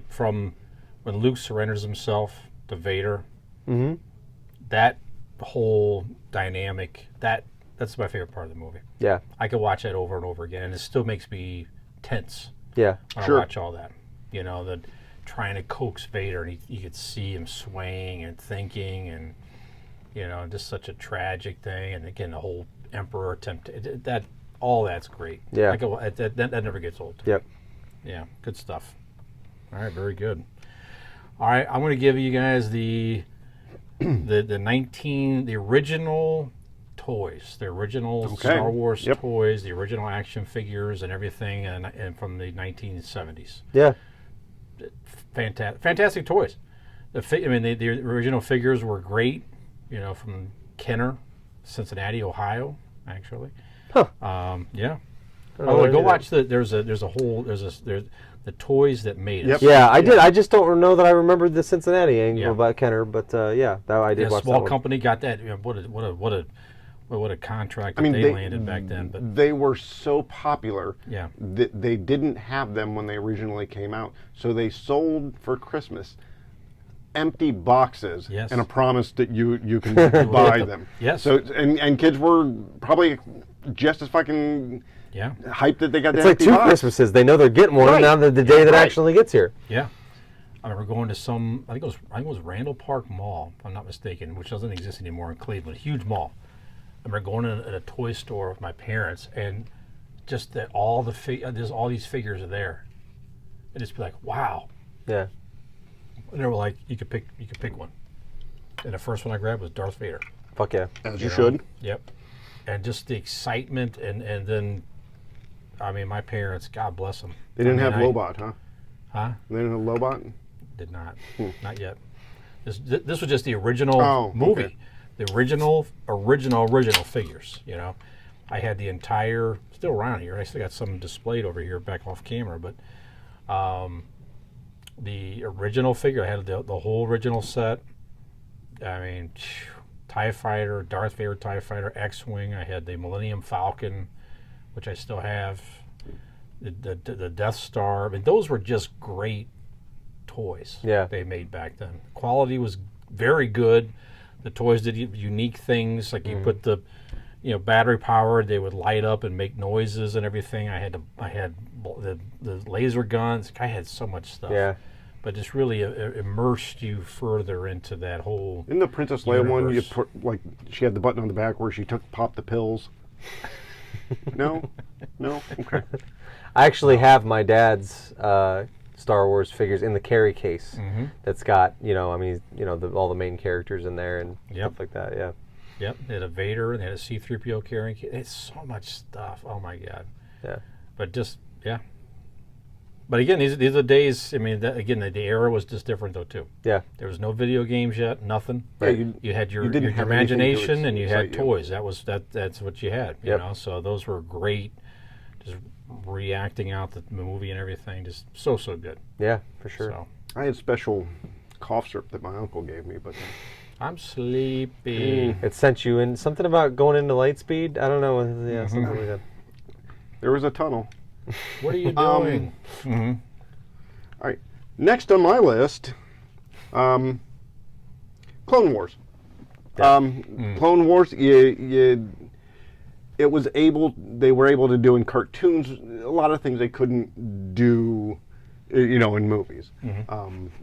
from when Luke surrenders himself to Vader, that whole dynamic, that's my favorite part of the movie. Yeah. I could watch that over and over again, and it still makes me tense. Yeah. When I watch all that. The trying to coax Vader, and you could see him swaying and thinking, and just such a tragic thing. And again, the whole Emperor attempt, all that's great. Yeah. That never gets old. Yep. Yeah, good stuff. All right, very good. All right, I'm going to give you guys the original toys, the original Star Wars toys, the original action figures and everything, and from the 1970s. Yeah. Fantastic toys. The original figures were great, from Kenner, Cincinnati, Ohio, actually. Huh. Yeah. Oh, go watch the toys that made us. Yeah, I did. I just don't know that I remembered the Cincinnati angle about Kenner, but I did watch that small one. company got that. What a contract that they landed back then. But they were so popular. Yeah. That they didn't have them when they originally came out, so they sold for Christmas empty boxes and a promise that you can buy them. Yes. So and kids were probably just as fucking hyped that they got. It's like 2 Christmases. They know they're getting one, and now the day that actually gets here. Yeah. I remember going to I think it was Randall Park Mall, if I'm not mistaken, which doesn't exist anymore in Cleveland. Huge mall. I remember going in a toy store with my parents, and just that there's all these figures are there, and just be like, wow. Yeah. And they were like, you could pick one. And the first one I grabbed was Darth Vader. Fuck yeah. As you should. Yep. And just the excitement, and then, my parents, God bless them. They didn't have Lobot, huh? Huh? They didn't have Lobot? Did not. Not yet. This was just the original movie. Okay. The original figures, I had the entire, still around here, I still got some displayed over here back off camera, but the original figure, I had the whole original set. TIE Fighter, Darth Vader TIE Fighter, X-Wing. I had the Millennium Falcon, which I still have. The Death Star. Those were just great toys they made back then. Quality was very good. The toys did unique things, like you put the battery powered, they would light up and make noises and everything. I had the laser guns. I had so much stuff. Yeah. But just really immersed you further into that whole. In the Princess Leia one, you put she had the button on the back where she popped the pills. No, okay. I actually have my dad's Star Wars figures in the carry case. That's got all the main characters in there and stuff like that. Yeah. Yep. They had a Vader and they had a C-3PO carrying case. It's so much stuff. Oh my God. Yeah. But just But again, these are days. I mean, the era was just different though too. Yeah. There was no video games yet. Nothing. Yeah, you had your didn't have anything imagination to and you had excite you. toys. That's what you had. You know. So those were great. Just reacting out the movie and everything. Just so good. Yeah, for sure. So I had special cough syrup that my uncle gave me, but I'm sleepy. It sent you in something about going into light speed. I don't know. Yeah, something like that. there was a tunnel. What are you doing? All right. Next on my list, Clone Wars. Clone Wars. They were able to do in cartoons a lot of things they couldn't do, in movies.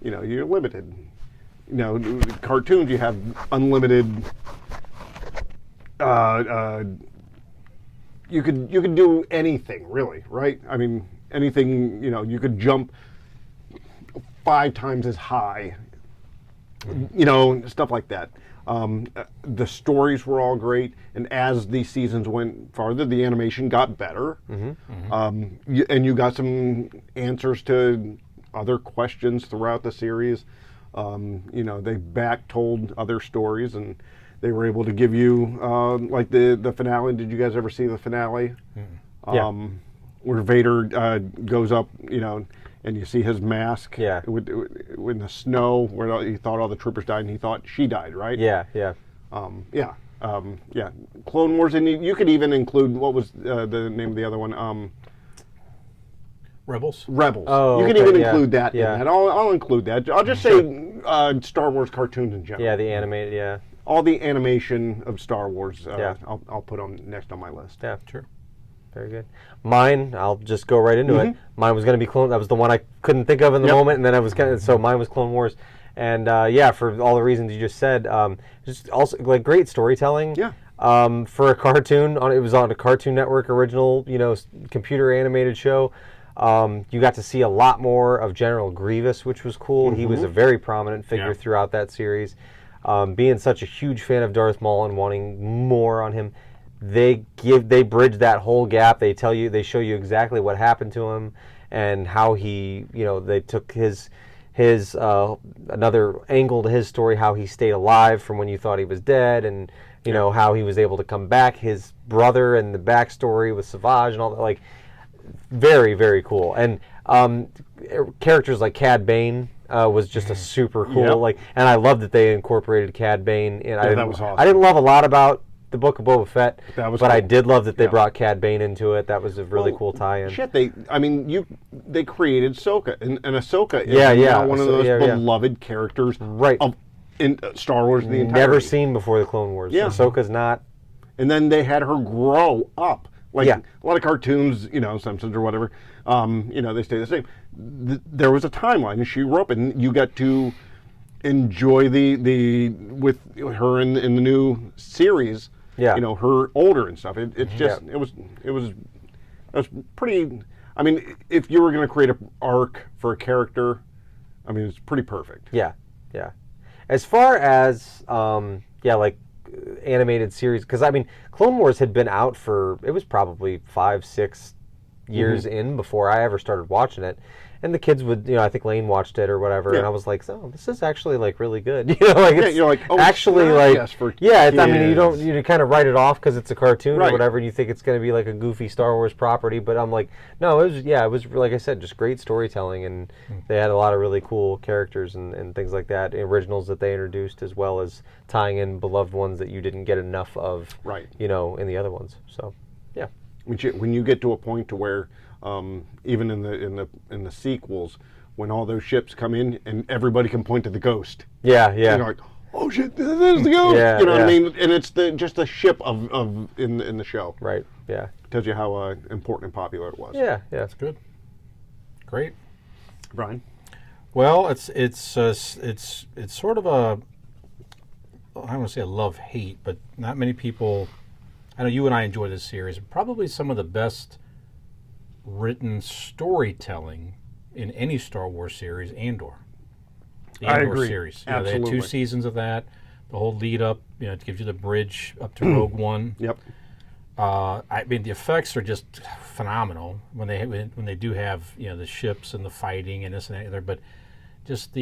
You're limited. Cartoons you have unlimited. You could do anything really, right? I mean, anything. You could jump 5 times as high. Stuff like that. The stories were all great, and as the seasons went farther, the animation got better. And you got some answers to other questions throughout the series. They back told other stories, and they were able to give you like the finale. Did you guys ever see the finale? Where Vader goes up, and you see his mask. Yeah. In the snow, where he thought all the troopers died, and he thought she died, right? Yeah. Clone Wars, and you could even include, what was the name of the other one? Rebels. Oh, you can even include that in that. I'll include that. I'll just say Star Wars cartoons in general. Yeah, the animated. Yeah. All the animation of Star Wars. I'll put on next on my list. Yeah, sure. Very good. Mine, I'll just go right into it. Mine was going to be Clone. That was the one I couldn't think of in the moment, and then I was so mine was Clone Wars, and for all the reasons you just said, just also like great storytelling. Yeah. For a cartoon, it was on a Cartoon Network original, computer animated show. You got to see a lot more of General Grievous, which was cool. He was a very prominent figure throughout that series. Being such a huge fan of Darth Maul and wanting more on him, they bridge that whole gap. They show you exactly what happened to him and how he, they took his another angle to his story, how he stayed alive from when you thought he was dead, and how he was able to come back, his brother and the backstory with Savage and all that, like very, very cool. And characters like Cad Bane was just a super cool and I love that they incorporated Cad Bane. And that was awesome. I didn't love a lot about the Book of Boba Fett, but cool. I did love that they brought Cad Bane into it. That was a really cool tie-in. Shit, they created Ahsoka, and Ahsoka is now one of those beloved characters in Star Wars. The entirety. Never seen before the Clone Wars. Yeah. Ahsoka's not. And then they had her grow up. Like a lot of cartoons, Simpsons or whatever, they stay the same. There was a timeline, and she grew up, and you got to enjoy the with her in the new series. Yeah. Her older and stuff. It was pretty. I mean, if you were going to create an arc for a character, I mean, it's pretty perfect. Yeah. As far as animated series, because I mean, Clone Wars had been out it was probably 5-6 years in before I ever started watching it, and the kids would, I think Lane watched it or whatever, and I was like, oh, this is actually like really good, you're like, oh, actually I mean, you kind of write it off because it's a cartoon or whatever, and you think it's going to be like a goofy Star Wars property, but I'm like, no, it was like I said, just great storytelling, and they had a lot of really cool characters and things like that, originals that they introduced, as well as tying in beloved ones that you didn't get enough of, in the other ones. So, yeah. When you get to a point to where, even in the sequels, when all those ships come in and everybody can point to the ghost. Yeah. You're like, oh shit, there's the ghost. What I mean? And it's just the ship in the show. Right. Yeah. Tells you how important and popular it was. Yeah. That's good. Great. Brian. Well, it's sort of a, I don't want to say a love-hate, but not many people. I know you and I enjoy this series. Probably some of the best written storytelling in any Star Wars series, Andor. The I Andor agree. series. They Absolutely. had 2 seasons of that. The whole lead up, it gives you the bridge up to Rogue One. Yep. I mean, the effects are just phenomenal when they do have the ships and the fighting and this and that other. But just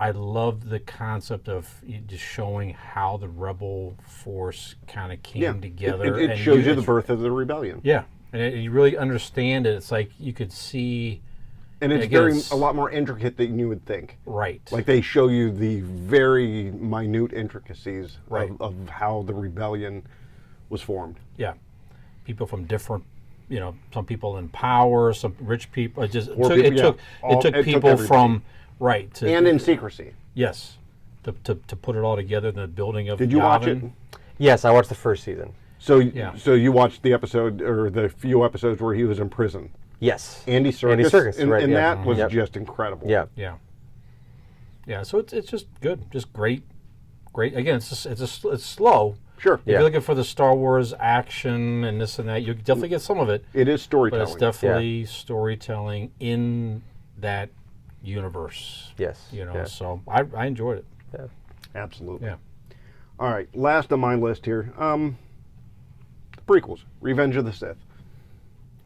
I love the concept of just showing how the Rebel force kind of came together. It and shows you the birth of the rebellion. Yeah, and you really understand it. It's like you could see. And it's a lot more intricate than you would think. Right. Like they show you the very minute intricacies Right. of how the rebellion was formed. Yeah. People from different, some people in power, some rich people. It took people from and in secrecy. Yes. To put it all together in the building of Did you watch it? Yavin. Yes, I watched the first season. So Yeah. so you watched the episode or the few episodes where he was in prison. Yes. Andy Serkis. Andy Serkis, and, right, and yeah. that was Yep. just incredible. Yeah. Yeah. So it's just good, just great. Again, it's slow. Sure. If Yeah. you're looking for the Star Wars action and this and that, you definitely get some of it. It is But storytelling. it's definitely storytelling in that universe. Yes. Yeah. So I enjoyed it. Absolutely. Yeah. All right. Last on my list here. Prequels. Revenge of the Sith.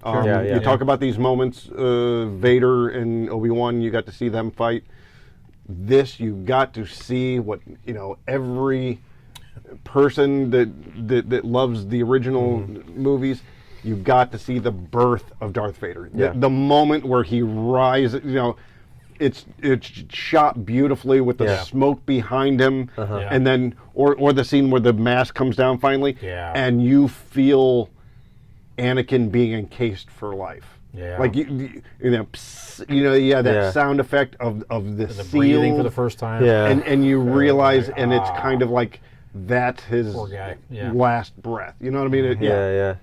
You talk about these moments, Vader and Obi-Wan, you got to see them fight. This, you got to see what, every person that loves the original movies, you got to see the birth of Darth Vader. Yeah. The moment where he rises, it's shot beautifully with the smoke behind him, Yeah. and then, or the scene where the mask comes down finally, Yeah. and you feel Anakin being encased for life. Yeah. Like that sound effect of the The seal, breathing for the first time. Yeah. and you realize, and it's kind of like that's his Poor guy. Yeah. last breath. You know what I mean? Yeah.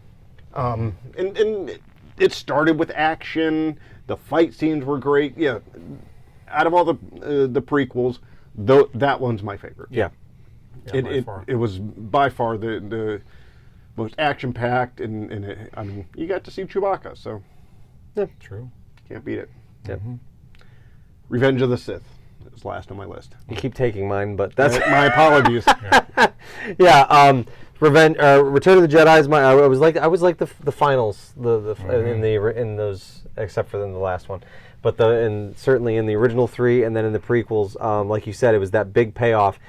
And it started with action. The fight scenes were great. Yeah. Out of all the prequels, that one's my favorite. Yeah. Yeah, by far. It was by far the most action packed, and I mean, you got to see Chewbacca, so True. can't beat it. Yep. Revenge of the Sith is last on my list. You keep taking mine, but that's My apologies. yeah. Return of the Jedi is my. I was like the finals, in those, except for in the last one, but certainly in the original 3, and then in the prequels, like you said, it was that big payoff.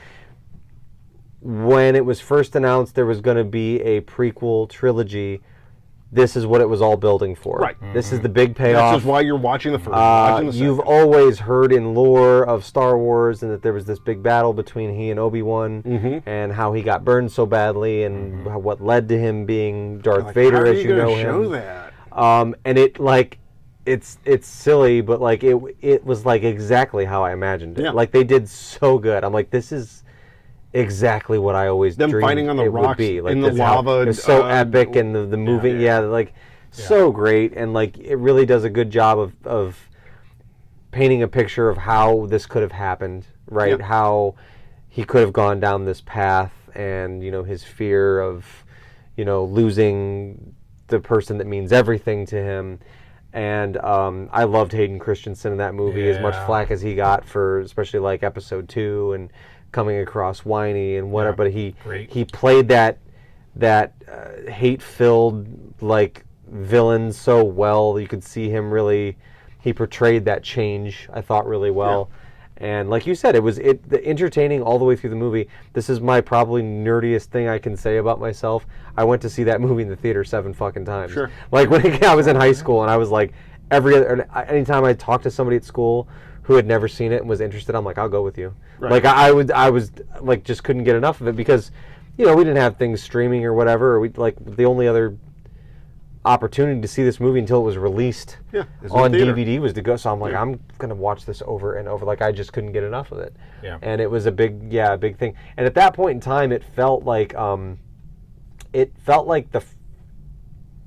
When it was first announced there was going to be a prequel trilogy, this is what it was all building for. Right. This is the big payoff. This is why you're watching the first. Watching the You've second. always heard in lore of Star Wars and that there was this big battle between he and Obi-Wan, and how he got burned so badly, and what led to him being Darth Like, Vader how are as you gonna know show him. that? And it's silly, but like it was like exactly how I imagined it. Yeah. Like they did so good. I'm like, this is exactly what I always Them dreamed fighting on the it would rocks be. Like in the that's how- lava, It was so epic, and the moving, so great, and like it really does a good job of painting a picture of how this could have happened, right? Yeah. How he could have gone down this path, and his fear of losing the person that means everything to him. And I loved Hayden Christensen in that movie, as much Yeah. flack as he got for especially like episode 2 and coming across whiny and whatever, but he played that hate-filled like villain so well. You could see him really, he portrayed that change, I thought, really well. And like you said, it was entertaining all the way through the movie. This is my probably nerdiest thing I can say about myself. I went to see that movie in the theater 7 fucking times. Sure. Like when I was in high school, and I was like, anytime I talked to somebody at school who had never seen it and was interested, I'm like, I'll go with you. Right. Like I was like, just couldn't get enough of it, because we didn't have things streaming or whatever. Or the only other opportunity to see this movie until it was released on DVD was to go. So I'm like, I'm gonna watch this over and over. Like I just couldn't get enough of it. Yeah. And it was a big thing. And at that point in time, it felt like the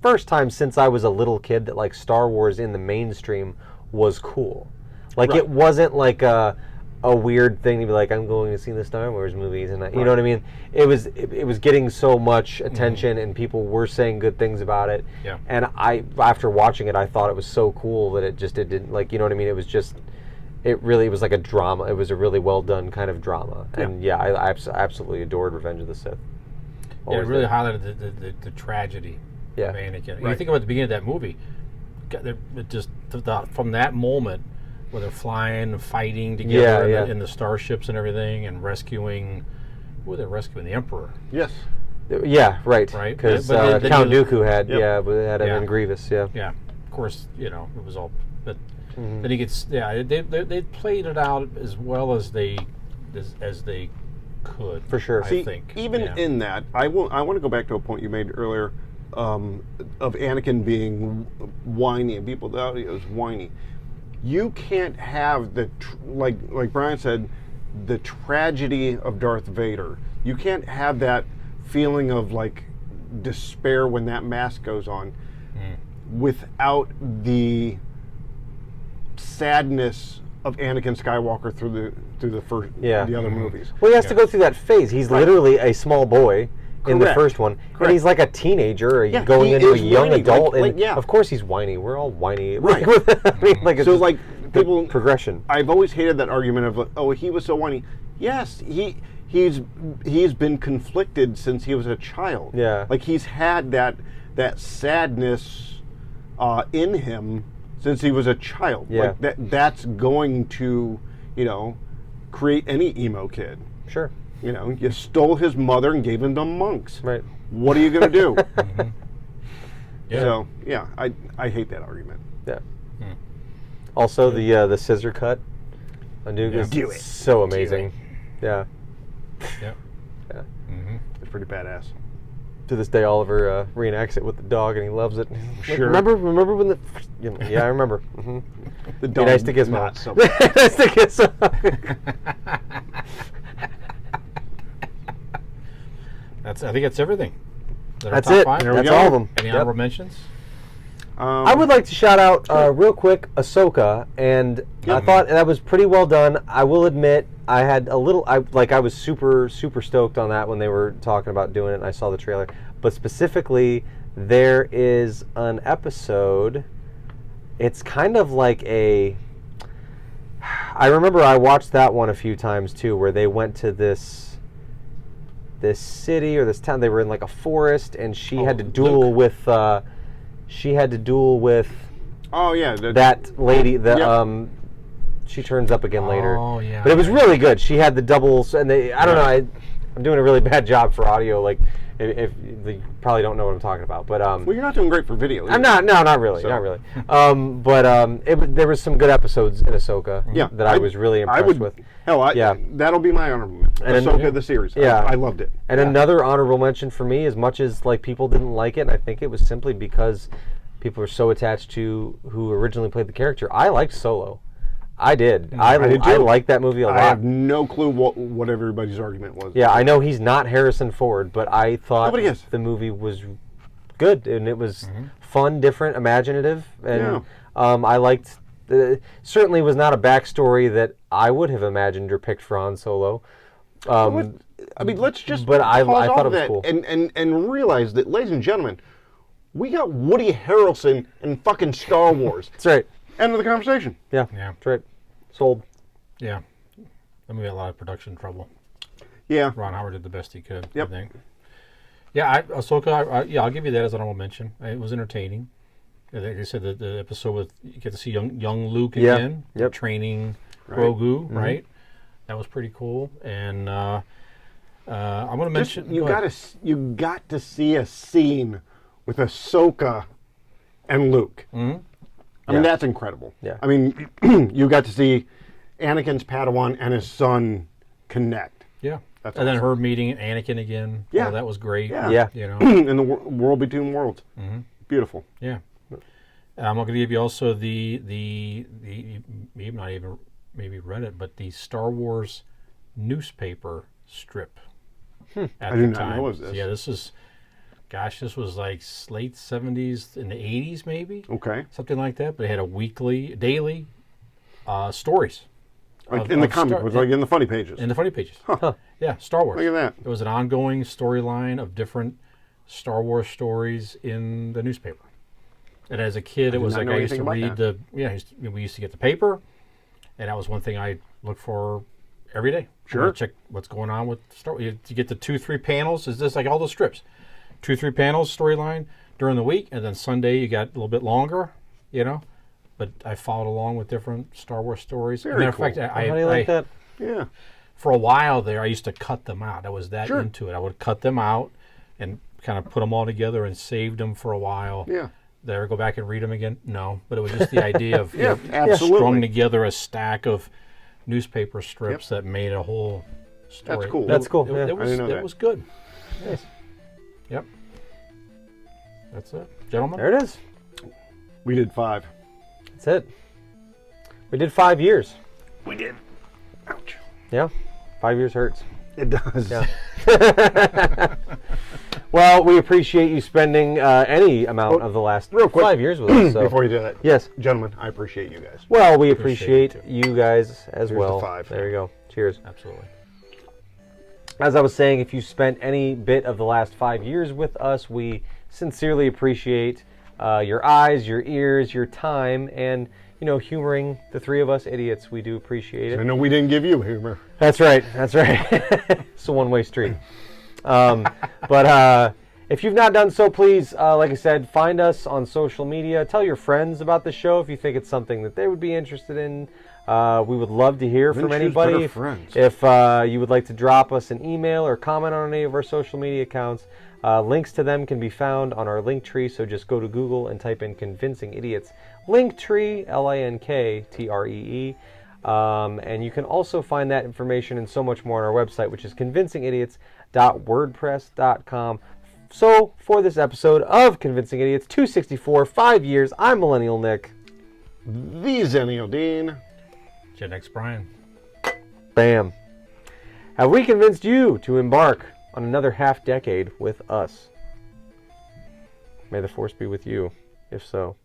first time since I was a little kid that like Star Wars in the mainstream was cool. Like it wasn't like a weird thing to be like, I'm going to see the Star Wars movies, and you know what I mean. It was getting so much attention, and people were saying good things about it. Yeah. And after watching it, I thought it was so cool that it didn't, like, you know what I mean. It was just. It was like a drama. It was a really well done kind of drama. And I absolutely adored Revenge of the Sith. Yeah, it really highlighted the tragedy of Anakin. You think about the beginning of that movie, from that moment where they're flying and fighting together in the starships and everything, and rescuing, who were they rescuing? The Emperor. Yes. Yeah, right. Because Count Dooku had an Grievous. Yeah. Yeah. Of course, it was all, but then he gets they played it out as well as they could. For sure. See, I think. Even in that, I want to go back to a point you made earlier of Anakin being whiny and people thought he was whiny. You can't have like Brian said, the tragedy of Darth Vader. You can't have that feeling of like despair when that mask goes on without the sadness of Anakin Skywalker through the other movies. Well, he has to go through that phase. He's literally a small boy in the first one, and he's like a teenager going into a young adult. Of course, he's whiny. We're all whiny, right? I mean, it's so like people progression. I've always hated that argument of oh, he was so whiny. Yes, he's been conflicted since he was a child. Yeah, like he's had that sadness in him since he was a child. Yeah. Like that's going to, create any emo kid. Sure. You stole his mother and gave him to monks. Right. What are you going to do? Yeah. So, yeah, I hate that argument. Yeah. Also, the scissor cut on Dooku is so amazing. Yeah. Yeah. Yeah. It's pretty badass. To this day, Oliver reenacts it with the dog, and he loves it. Sure. Remember when the... Yeah, I remember. The dog nice to Gizmo. not so Nice to Gizmo. I think that's everything. That's it. That's all of them. Any honorable mentions? I would like to shout out real quick Ahsoka, and I thought that was pretty well done. I will admit I had a little, I was super stoked on that when they were talking about doing it, and I saw the trailer. But specifically, there is an episode. It's kind of like I remember I watched that one a few times too, where they went to this city or this town. They were in like a forest, and she had to duel with. She had to duel with. Oh yeah, that lady. She turns up again later. Oh yeah. But it was really good. She had the doubles, and I don't know. I'm doing a really bad job for audio. Like, if you probably don't know what I'm talking about, but well, you're not doing great for video. I'm not. No, not really. So. Not really. There was some good episodes in Ahsoka. That I was really impressed with. That'll be my honorable mention. Ahsoka the series. I loved it. And another honorable mention for me, as much as like people didn't like it, and I think it was simply because people were so attached to who originally played the character. I liked Solo. I did. I liked that movie a lot. I have no clue what everybody's argument was. Yeah, I know he's not Harrison Ford, but I thought the movie was good, and it was fun, different, imaginative, and I liked. Certainly was not a backstory that I would have imagined or picked for Han Solo. I mean, let's just. But I thought it was cool, and realize that, ladies and gentlemen, we got Woody Harrelson in fucking Star Wars. That's right. End of the conversation. Yeah. That's right. Sold. Yeah. That movie had a lot of production trouble. Yeah. Ron Howard did the best he could, Yep. I think. Yeah, Ahsoka, I'll give you that as an honorable mention. It was entertaining. Like I said, the episode with, you get to see young Luke again, training Grogu, right? That was pretty cool. And I'm going to mention... You got to see a scene with Ahsoka and Luke. Mm-hmm. I mean, that's incredible. Yeah. I mean, you got to see Anakin's Padawan and his son connect. Yeah. That's and awesome. then her meeting Anakin again. Yeah. Oh, that was great. Yeah. You know. In the world between worlds. Mm-hmm. Beautiful. Yeah. I'm going to give you also the maybe not even maybe read it, but the Star Wars newspaper strip. At I the do not time. know of this. Yeah, this was like late 70s in the 80s maybe. Okay. Something like that. But it had daily stories. Like in the comic books, like in the funny pages. In the funny pages. Yeah, Star Wars. Look at that. There was an ongoing storyline of different Star Wars stories in the newspaper. And as a kid, it was like I used to read we used to get the paper, and that was one thing I looked for every day. Sure. Check what's going on with Star Wars. You get the 2-3 panels. Is this like all those strips? 2-3 panels storyline during the week, and then Sunday you got a little bit longer, But I followed along with different Star Wars stories. Very cool. Matter of fact, How do you like that? Yeah. For a while there, I used to cut them out. I was that into it. I would cut them out and kind of put them all together and saved them for a while. Yeah. Did I ever go back and read them again? No. But it was just the idea of absolutely. strung together a stack of newspaper strips that made a whole story. That's cool. That's cool. It was, I didn't know that. was good. Nice. Yep. That's it. Gentlemen? There it is. We did 5. That's it. We did 5 years. We did. Ouch. Yeah. 5 years hurts. It does. Yeah. Well, we appreciate you spending any amount of the last real quick, 5 years with us. So. Before you do that, Yes. gentlemen, I appreciate you guys. Well, we appreciate you guys as Here's well. the 5. There you go. Cheers. Absolutely. As I was saying, if you spent any bit of the last 5 years with us, we sincerely appreciate your eyes, your ears, your time, and humoring the three of us idiots. We do appreciate it. I know we didn't give you humor. That's right. That's right. It's a one-way street. But if you've not done so, please, like I said, find us on social media. Tell your friends about the show if you think it's something that they would be interested in. We would love to hear from anybody. If you would like to drop us an email or comment on any of our social media accounts, links to them can be found on our link tree. So just go to Google and type in Convincing Idiots Linktree, LINKTREE. And you can also find that information and so much more on our website, which is convincingidiots.wordpress.com. So, for this episode of Convincing Idiots 264, 5 years, I'm Millennial Nick. The Zennial Dean. Gen X Brian. Bam. Have we convinced you to embark on another half-decade with us? May the Force be with you, if so.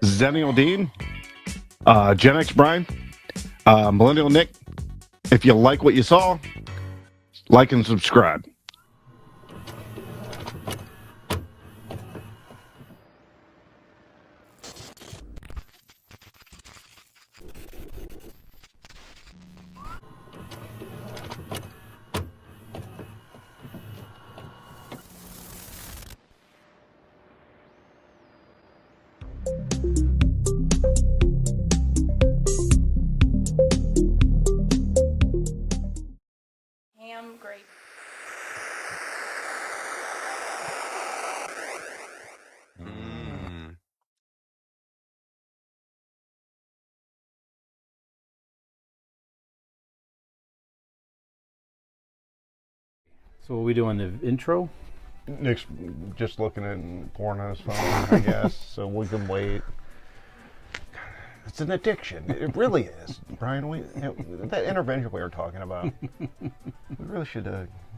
Zennial Dean. Gen X Brian. Millennial Nick. If you like what you saw, like and subscribe. Ham grape. So what we do on the intro? Nick's just looking at porn on his phone, I guess, so we can wait. It's an addiction. It really is. Brian, that intervention we were talking about, we really should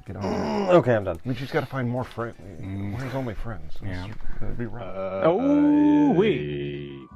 get on there. Okay, I'm done. We just got to find more friends. We're his only friends. Yeah. It'd be right. Oh, wait.